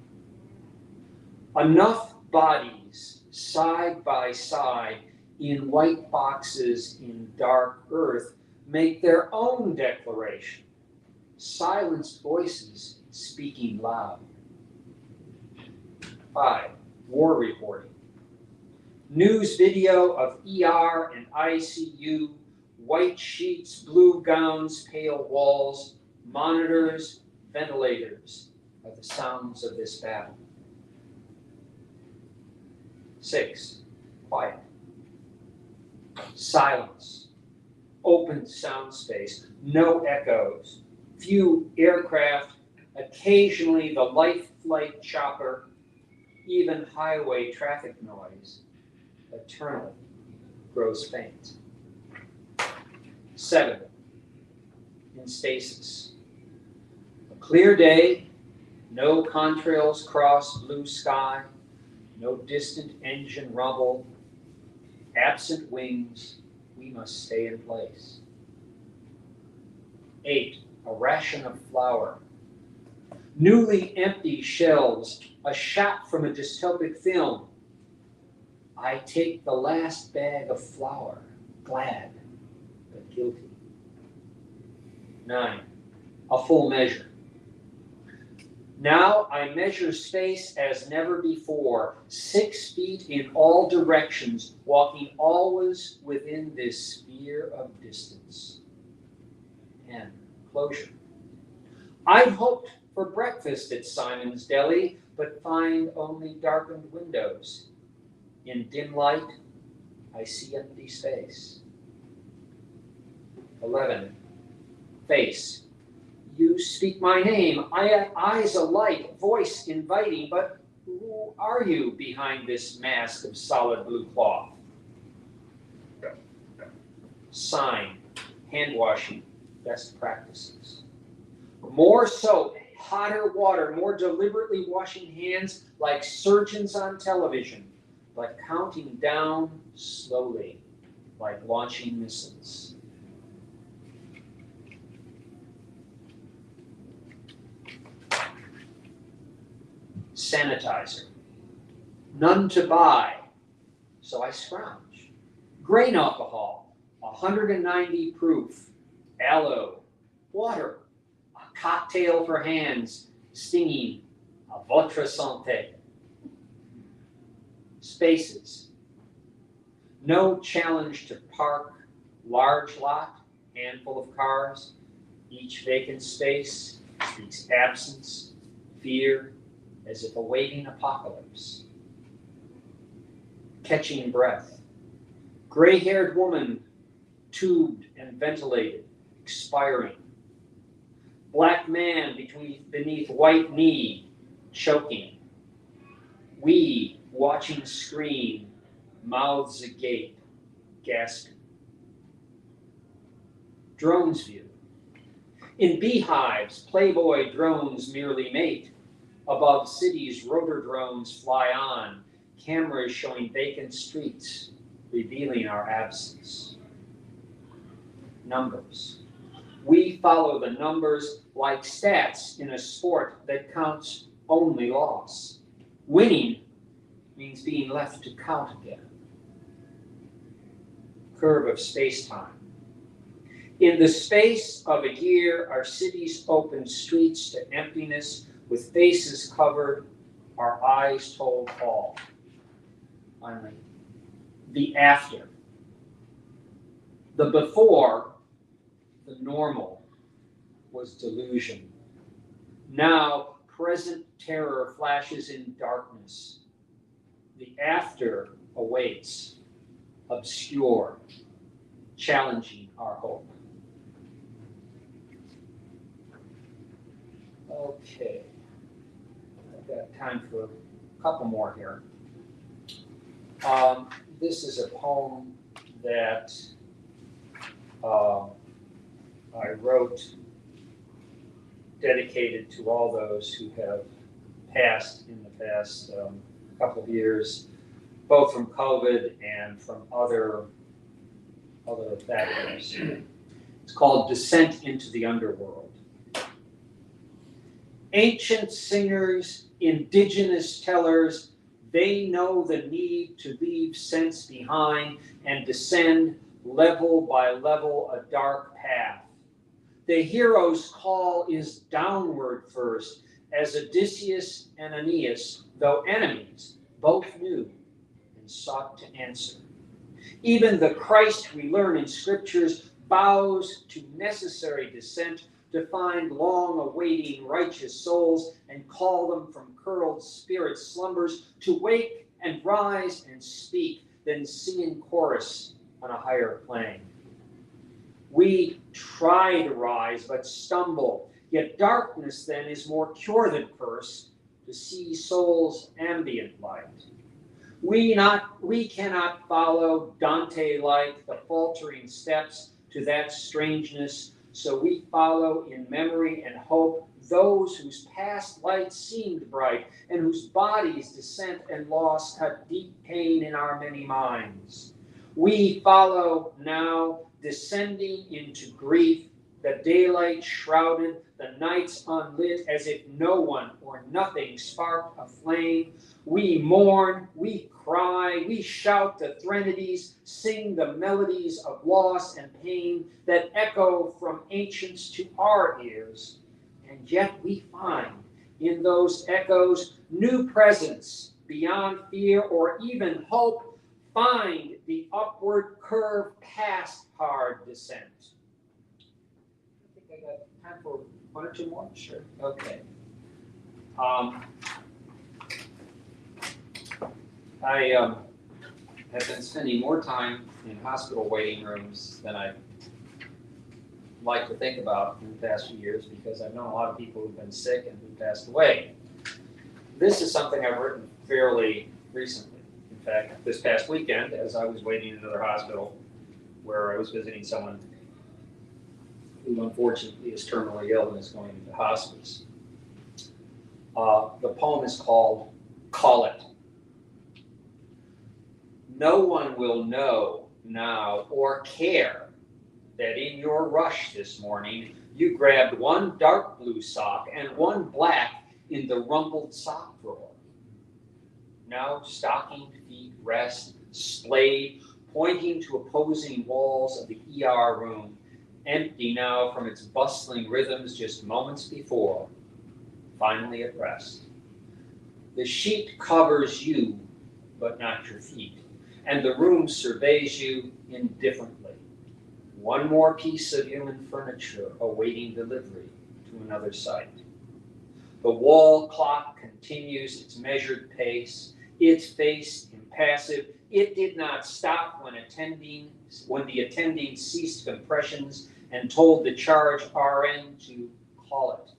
Speaker 3: Enough bodies side by side in white boxes in dark earth make their own declaration. Silenced voices speaking loud. 5, war reporting. News video of ER and ICU, white sheets, blue gowns, pale walls, monitors, ventilators are the sounds of this battle. 6, quiet. Silence. Open sound space. No echoes. Few aircraft. Occasionally the light flight chopper. Even highway traffic noise. Eternally grows faint. 7, in stasis. A clear day, no contrails cross blue sky, no distant engine rumble, absent wings, we must stay in place. 8, a ration of flour. Newly empty shelves, a shot from a dystopic film. I take the last bag of flour, glad but guilty. 9, a full measure. Now I measure space as never before, 6 feet in all directions, walking always within this sphere of distance. 10, closure. I'd hoped for breakfast at Simon's Deli, but find only darkened windows. In dim light, I see empty space. 11, face. You speak my name, eyes alight, voice inviting, but who are you behind this mask of solid blue cloth? Sign, hand washing, best practices. More soap, hotter water, more deliberately washing hands like surgeons on television, but counting down slowly, like launching missiles. Sanitizer. None to buy, so I scrounge. Grain alcohol, 190 proof. Aloe, water, a cocktail for hands, stinging, a votre santé. Spaces. No challenge to park large lot, handful of cars. Each vacant space speaks absence, fear, as if awaiting apocalypse. Catching breath. Gray-haired woman, tubed and ventilated, expiring. Black man beneath white knee, choking. We watching screen, mouths agape, gasping. Drones view. In beehives, Playboy drones merely mate. Above cities, rotor drones fly on, cameras showing vacant streets, revealing our absence. Numbers. We follow the numbers like stats in a sport that counts only loss. Winning means being left to count again. Curve of space-time. In the space of a year, our cities opened streets to emptiness with faces covered, our eyes told all. Finally, the after. The before, the normal, was delusion. Now, present terror flashes in darkness. The after awaits, obscure, challenging our hope. Okay, I've got time for a couple more here. This is a poem that I wrote dedicated to all those who have passed in the past couple of years, both from COVID and from other factors. It's called Descent into the Underworld. Ancient singers, indigenous tellers, they know the need to leave sense behind and descend level by level a dark path. The hero's call is downward first, as Odysseus and Aeneas, though enemies, both knew and sought to answer. Even the Christ we learn in scriptures bows to necessary descent to find long-awaiting righteous souls and call them from curled spirit slumbers to wake and rise and speak, then sing in chorus on a higher plane. We try to rise but stumble, yet darkness then is more pure than curse to see soul's ambient light. We cannot follow Dante-like the faltering steps to that strangeness, so we follow in memory and hope those whose past light seemed bright and whose bodies' descent and loss cut deep pain in our many minds. We follow now, descending into grief, the daylight shrouded, the nights unlit, as if no one or nothing sparked a flame. We mourn, we cry, we shout the threnodies, sing the melodies of loss and pain that echo from ancients to our ears. And yet we find in those echoes new presence beyond fear or even hope. Find the upward curve past hard descent. I think I got time for one or two more? Sure. Okay. I have been spending more time in hospital waiting rooms than I like to think about in the past few years because I've known a lot of people who've been sick and who passed away. This is something I've written fairly recently. In fact, this past weekend, as I was waiting in another hospital where I was visiting someone who unfortunately is terminally ill and is going into hospice. The poem is called Call It. No one will know now or care that in your rush this morning, you grabbed one dark blue sock and one black in the rumpled sock drawer. Now stockinged feet rest, splayed, pointing to opposing walls of the ER room, empty now from its bustling rhythms just moments before, finally at rest. The sheet covers you, but not your feet. And the room surveys you indifferently. One more piece of human furniture awaiting delivery to another site. The wall clock continues its measured pace, its face impassive. It did not stop when the attending ceased compressions and told the charge RN to call it.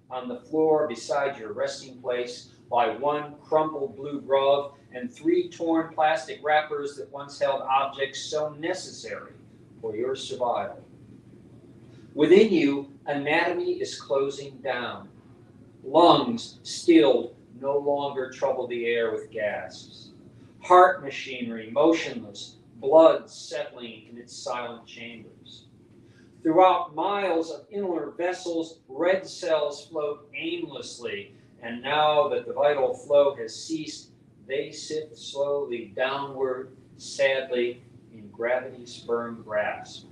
Speaker 3: On the floor beside your resting place lie one crumpled blue glove and 3 torn plastic wrappers that once held objects so necessary for your survival. Within you, anatomy is closing down. Lungs, stilled, no longer trouble the air with gasps. Heart machinery, motionless, blood settling in its silent chambers. Throughout miles of inner vessels, red cells float aimlessly, and now that the vital flow has ceased, they sift slowly downward, sadly, in gravity's firm grasp.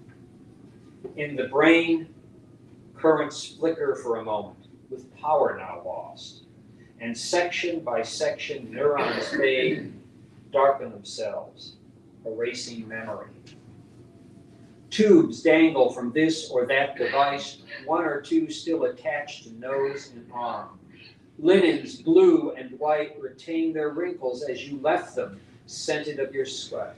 Speaker 3: In the brain, currents flicker for a moment, with power now lost, and section by section, neurons fade, darken themselves, erasing memory. Tubes dangle from this or that device, 1 or 2 still attached to nose and arm. Linens, blue and white, retain their wrinkles as you left them, scented of your sweat.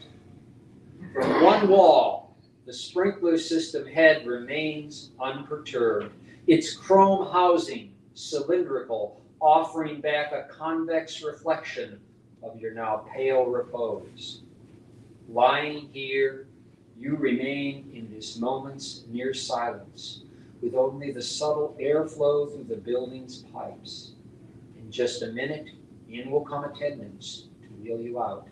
Speaker 3: From one wall, the sprinkler system head remains unperturbed, its chrome housing cylindrical, offering back a convex reflection of your now pale repose. Lying here, you remain in this moment's near silence, with only the subtle airflow through the building's pipes. In just a minute, in will come attendants to wheel you out.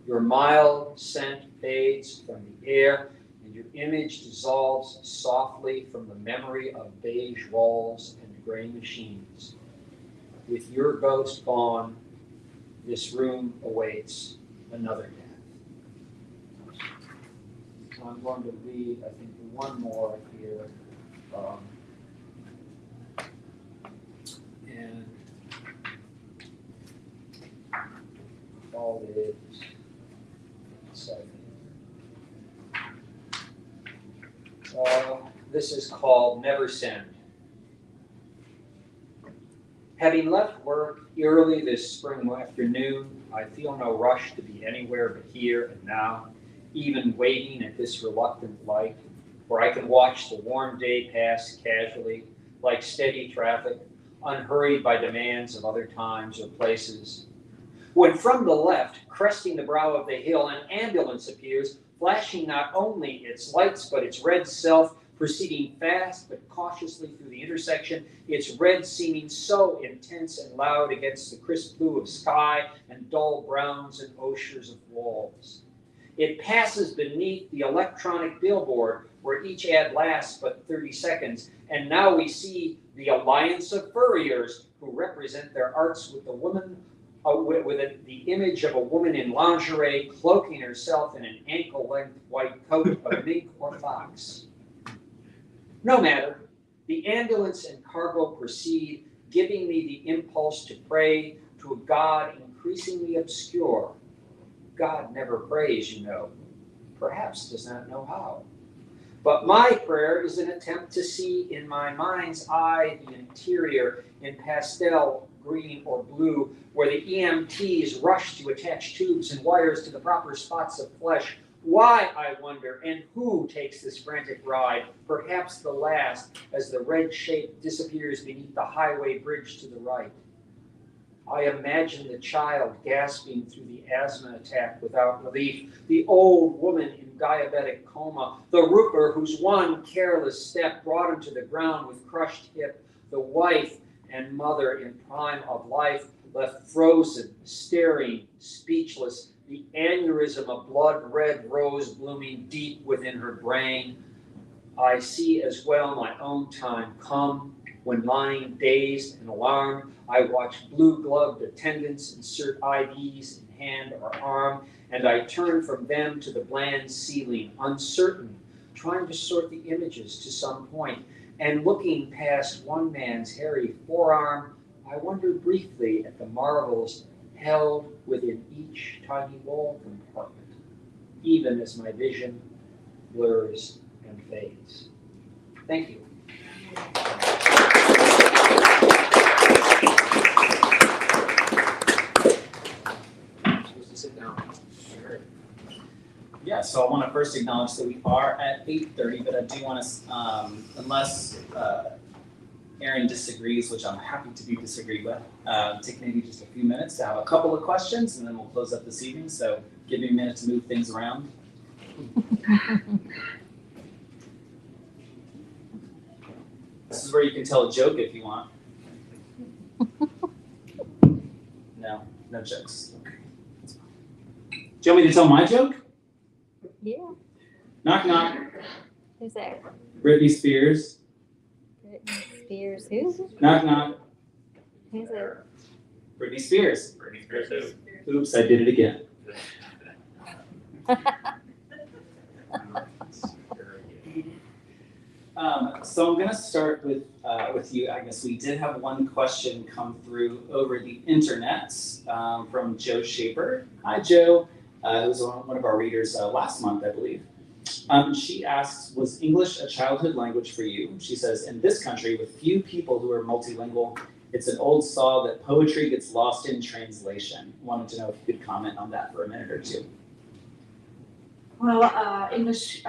Speaker 3: Your mild scent fades from the air, and your image dissolves softly from the memory of beige walls and gray machines. With your ghost gone, this room awaits another death. I'm going to read, I think, one more here. And call it this is called Never Send. Having left work early this spring afternoon, I feel no rush to be anywhere but here and now, even waiting at this reluctant light, where I can watch the warm day pass casually, like steady traffic, unhurried by demands of other times or places. When from the left, cresting the brow of the hill, an ambulance appears, flashing not only its lights, but its red self, proceeding fast but cautiously through the intersection, its red seeming so intense and loud against the crisp blue of sky and dull browns and osiers of walls. It passes beneath the electronic billboard where each ad lasts but 30 seconds, and now we see the Alliance of Furriers, who represent their arts with the woman the image of a woman in lingerie cloaking herself in an ankle-length white coat of mink or fox. No matter, the ambulance and cargo proceed, giving me the impulse to pray to a God increasingly obscure. God never prays, you know, perhaps does not know how. But my prayer is an attempt to see in my mind's eye the interior in pastel, green, or blue, where the EMTs rush to attach tubes and wires to the proper spots of flesh. Why, I wonder, and who takes this frantic ride, perhaps the last, as the red shape disappears beneath the highway bridge to the right? I imagine the child gasping through the asthma attack without relief, the old woman in diabetic coma, the roofer whose one careless step brought him to the ground with crushed hip, the wife and mother in prime of life, left frozen, staring, speechless, the aneurysm of blood-red rose blooming deep within her brain. I see as well my own time come, when lying dazed and alarmed, I watch blue-gloved attendants insert IVs in hand or arm, and I turn from them to the bland ceiling, uncertain, trying to sort the images to some point, and looking past one man's hairy forearm, I wonder briefly at the marvels held within each tiny wall compartment, even as my vision blurs and fades. Thank you. I'm supposed to sit down. Sure.
Speaker 1: Yeah, so I want to first acknowledge that we are at 8:30, but I do want to, unless Aaron disagrees, which I'm happy to be disagreed with, take maybe just a few minutes to have a couple of questions, and then we'll close up this evening. So give me a minute to move things around. This is where you can tell a joke if you want. No jokes. Okay. Do you want me to tell my joke?
Speaker 4: Yeah.
Speaker 1: Knock, knock.
Speaker 4: Who's there?
Speaker 1: Britney Spears.
Speaker 4: Britney Spears. Who?
Speaker 1: Knock, knock.
Speaker 4: Who's there?
Speaker 1: Britney Spears.
Speaker 5: Britney Spears.
Speaker 1: Oops, I did it again. So I'm going to start with you, Agnes. We did have one question come through over the internet from Joe Shaper. Hi, Joe. Who was one of our readers last month, I believe. She asks, was English a childhood language for you? She says, in this country, with few people who are multilingual, it's an old saw that poetry gets lost in translation. Wanted to know if you could comment on that for a minute or two.
Speaker 2: Well, English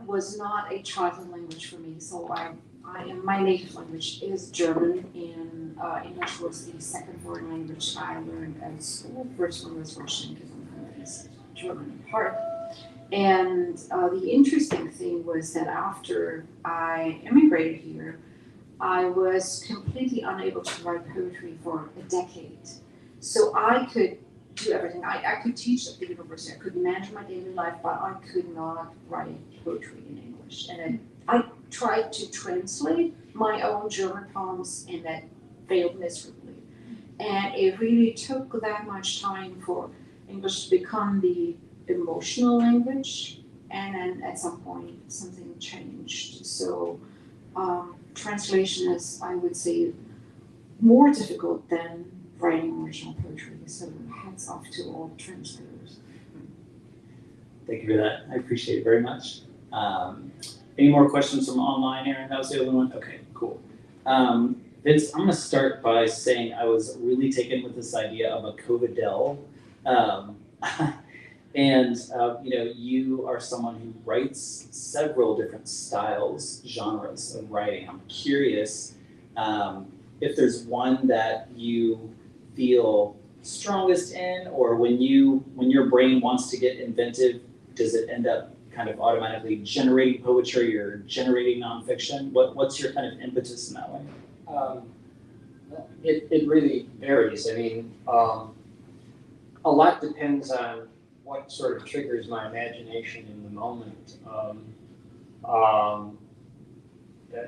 Speaker 2: was not a childhood language for me, so my native language is German, and English was the second foreign language I learned at school. First one was Russian, because I'm Canadian, German part. And the interesting thing was that after I immigrated here, I was completely unable to write poetry for a decade. So I could do everything. I could teach at the university, I could manage my daily life, but I could not write poetry in English. And I tried to translate my own German poems, and that failed miserably. And it really took that much time for English to become the emotional language, and then at some point something changed. So translation is, I would say, more difficult than writing original poetry. So hats off to all the translators.
Speaker 1: Thank you for that. I appreciate it very much. Any more questions from online, Aaron? That was the other one? Okay, cool. Vince, I'm going to start by saying I was really taken with this idea of a Covidel. And you are someone who writes several different styles, genres of writing. I'm curious if there's one that you feel strongest in, or when your brain wants to get inventive, does it end up kind of automatically generating poetry or generating nonfiction? What's your kind of impetus in that way?
Speaker 3: It really varies. I mean, a lot depends on what sort of triggers my imagination in the moment.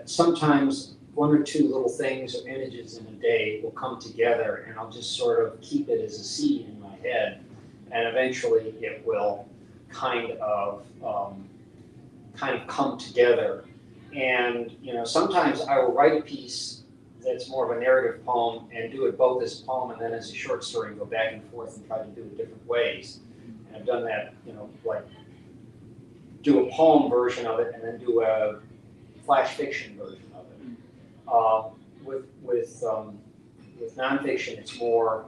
Speaker 3: Sometimes one or two little things or images in a day will come together, and I'll just sort of keep it as a seed in my head, and eventually it will kind of come together. And sometimes I will write a piece that's more of a narrative poem and do it both as a poem and then as a short story, and go back and forth and try to do it different ways. And I've done that, like do a poem version of it and then do a flash fiction version of it. With nonfiction, it's more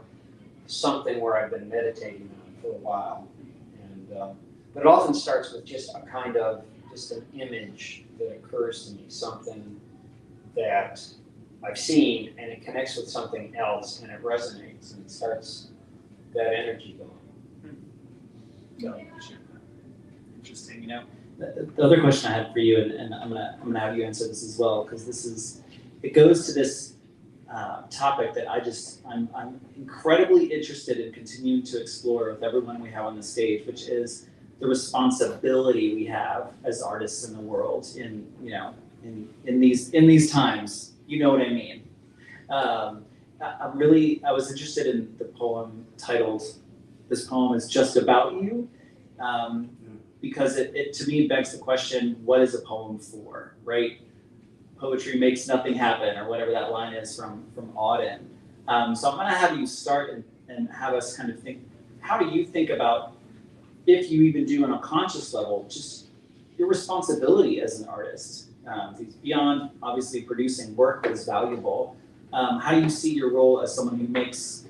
Speaker 3: something where I've been meditating on for a while, and but it often starts with just an image that occurs to me, something that I've seen, and it connects with something else, and it resonates, and it starts that energy going.
Speaker 1: So, interesting. The other question I had for you, and I'm gonna have you answer this as well, because it goes to this topic that I'm incredibly interested in continuing to explore with everyone we have on the stage, which is the responsibility we have as artists in the world in these times. You know what I mean? I was interested in the poem titled "This Poem Is Just About You," because it to me begs the question: what is a poem for, right? Poetry makes nothing happen, or whatever that line is from Auden. So I'm going to have you start and have us kind of think, how do you think about, if you even do on a conscious level, just your responsibility as an artist? Beyond obviously producing work that is valuable, how do you see your role as someone who makes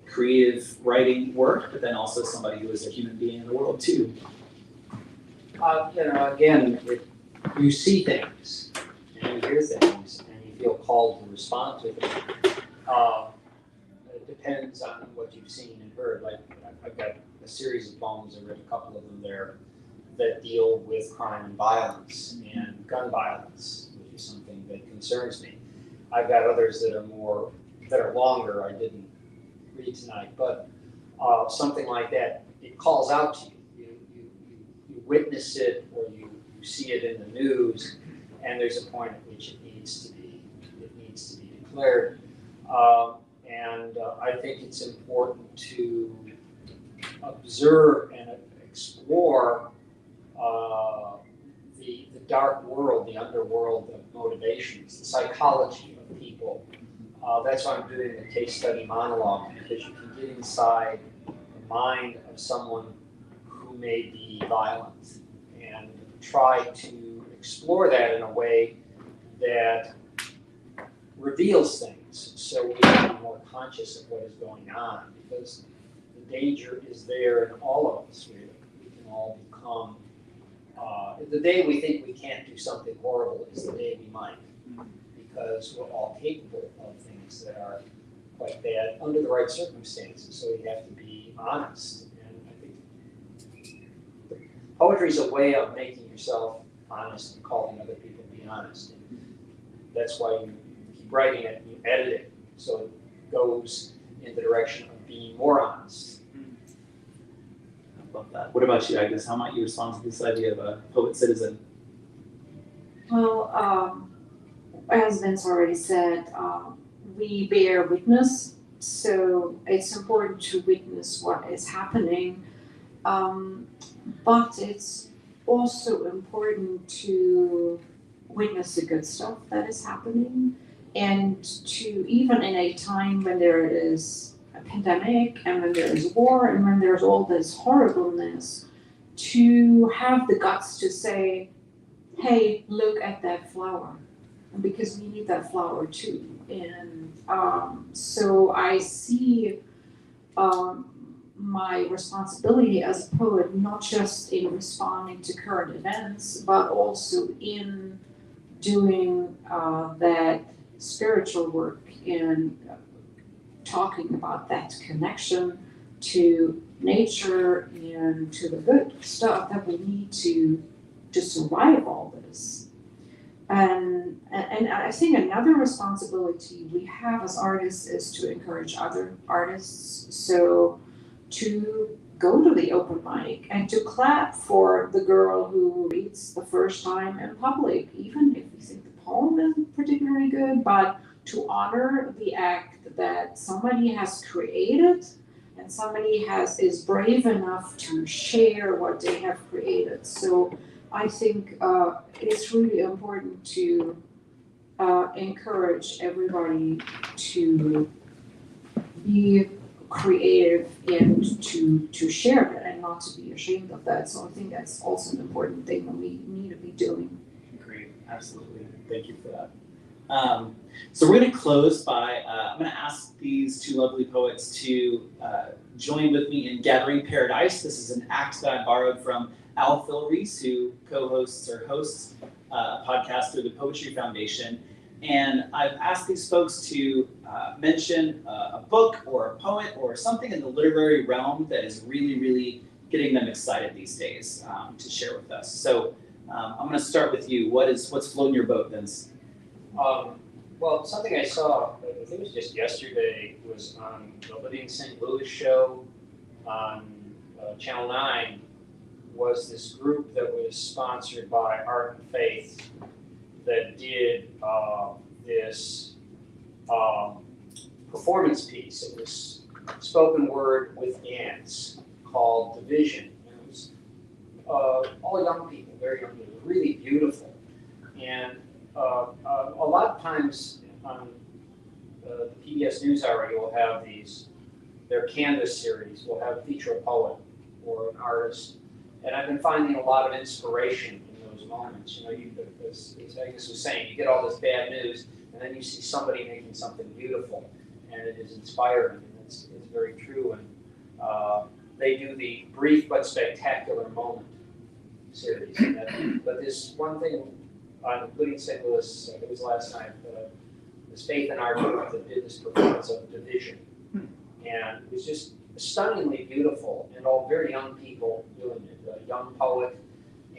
Speaker 1: creative writing work, but then also somebody who is a human being in the world too?
Speaker 3: Again, you see things and you hear things and you feel called to respond to them. It depends on what you've seen and heard. Like, I've got a series of poems, I've read a couple of them there, that deal with crime and violence and gun violence, which is something that concerns me. I've got others that are longer, I didn't read tonight, but something like that, it calls out to you. You witness it, or you see it in the news, and there's a point at which it needs to be declared. I think it's important to observe and explore the dark world, the underworld of motivations, the psychology of people. That's why I'm doing the case study monologue, because you can get inside the mind of someone who may be violent and try to explore that in a way that reveals things, so we can be more conscious of what is going on, because the danger is there in all of us, really. We can all become, the day we think we can't do something horrible is the day we might, because we're all capable of things that are quite bad under the right circumstances, so we have to be honest. And I think poetry is a way of making yourself honest and calling other people to be honest. And that's why you keep writing it and you edit it so it goes in the direction of being more honest.
Speaker 1: I love that. What about you, Agnes? How might you respond to this idea of a poet citizen?
Speaker 2: Well, as Vince already said, we bear witness, so it's important to witness what is happening, but it's also important to witness the good stuff that is happening, and to, even in a time when there is a pandemic and when there is war and when there's all this horribleness, to have the guts to say, hey, look at that flower, because we need that flower too. And so I see my responsibility as a poet not just in responding to current events, but also in doing that spiritual work and talking about that connection to nature and to the good stuff that we need to survive all this. And I think another responsibility we have as artists is to encourage other artists. So to go to the open mic and to clap for the girl who reads the first time in public, even if we think the poem isn't particularly good, but to honor the act that somebody has created and somebody is brave enough to share what they have created. So I think it's really important to encourage everybody to be creative and to share that and not to be ashamed of that. So I think that's also an important thing that we need to be doing.
Speaker 1: Great, absolutely. Thank you for that. So we're going to close by, I'm going to ask these two lovely poets to join with me in Gathering Paradise. This is an act that I borrowed from Al Phil Reese, who co-hosts or hosts a podcast through the Poetry Foundation. And I've asked these folks to mention a book or a poet or something in the literary realm that is really, really getting them excited these days to share with us. So I'm going to start with you. What's floating your boat, Vince?
Speaker 3: Well, something I saw, I think it was just yesterday, was on the Living St. Louis show on Channel 9, was this group that was sponsored by Art and Faith that did this performance piece. It was spoken word with dance called Division. And it was all young people, very young people, really beautiful. And a lot of times on the PBS NewsHour, you'll have these their Canvas series will have feature a poet or an artist. And I've been finding a lot of inspiration in those moments. You know, as Agnes was saying, you get all this bad news, and then you see somebody making something beautiful, and it is inspiring, and it's very true. And they do the brief but spectacular moment series. But this one thing on Including St. Louis, it was last night, this Faith and Art group that did this performance of Division. And it was just stunningly beautiful, and all very young people doing it. A young poet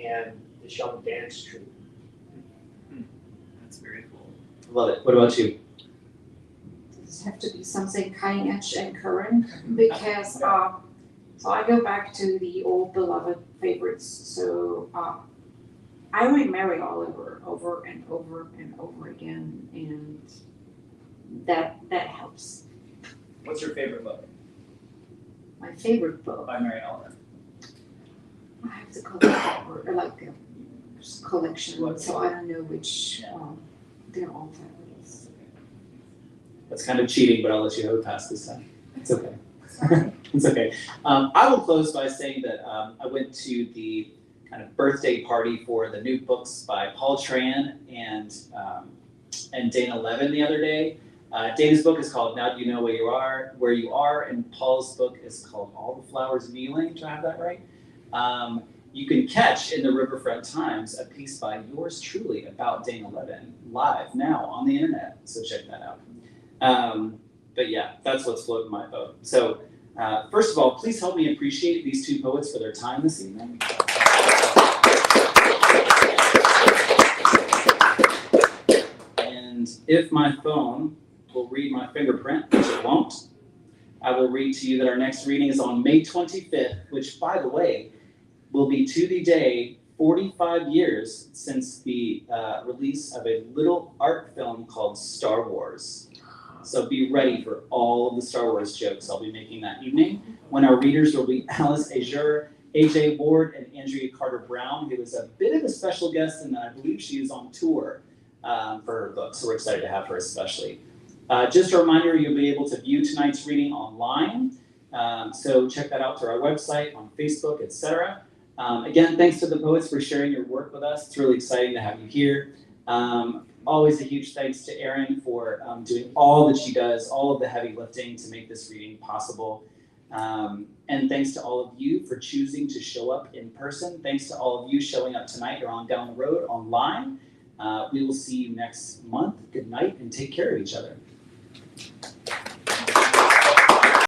Speaker 3: and this young dance troupe.
Speaker 1: That's very cool. Love it. What about you?
Speaker 2: Does it have to be something cutting edge and current? Because so I go back to the old beloved favorites. So I read Mary Oliver over and over and over again, and that helps.
Speaker 1: What's your favorite book
Speaker 2: My favorite book.
Speaker 1: by Mary Oliver?
Speaker 2: I have to collect or like a collection, so I don't know which. They're all fabulous.
Speaker 1: That's kind of cheating, but I'll let you have a pass this time. It's okay. It's okay. I will close by saying that I went to the kind of birthday party for the new books by Paul Tran and Dana Levin the other day. Dana's book is called Now Do You Know Where You Are, and Paul's book is called All the Flowers Kneeling. Do I have that right? You can catch in the Riverfront Times a piece by yours truly about Dana Levin live now on the internet, so check that out. But yeah, that's what's floating my boat. So first of all, please help me appreciate these two poets for their time this evening. And if my phone will read my fingerprint, which it won't, I will read to you that our next reading is on May 25th, which, by the way, will be to the day 45 years since the release of a little art film called Star Wars. So be ready for all of the Star Wars jokes I'll be making that evening, when our readers will be Alice Azure, AJ Ward, and Andrea Carter-Brown, who is a bit of a special guest in that I believe she is on tour for her book, so we're excited to have her especially. Just a reminder, you'll be able to view tonight's reading online, so check that out through our website, on Facebook, etc. Again, thanks to the poets for sharing your work with us. It's really exciting to have you here. Always a huge thanks to Erin for doing all that she does, all of the heavy lifting to make this reading possible. And thanks to all of you for choosing to show up in person. Thanks to all of you showing up tonight or on down the road online. We will see you next month. Good night and take care of each other.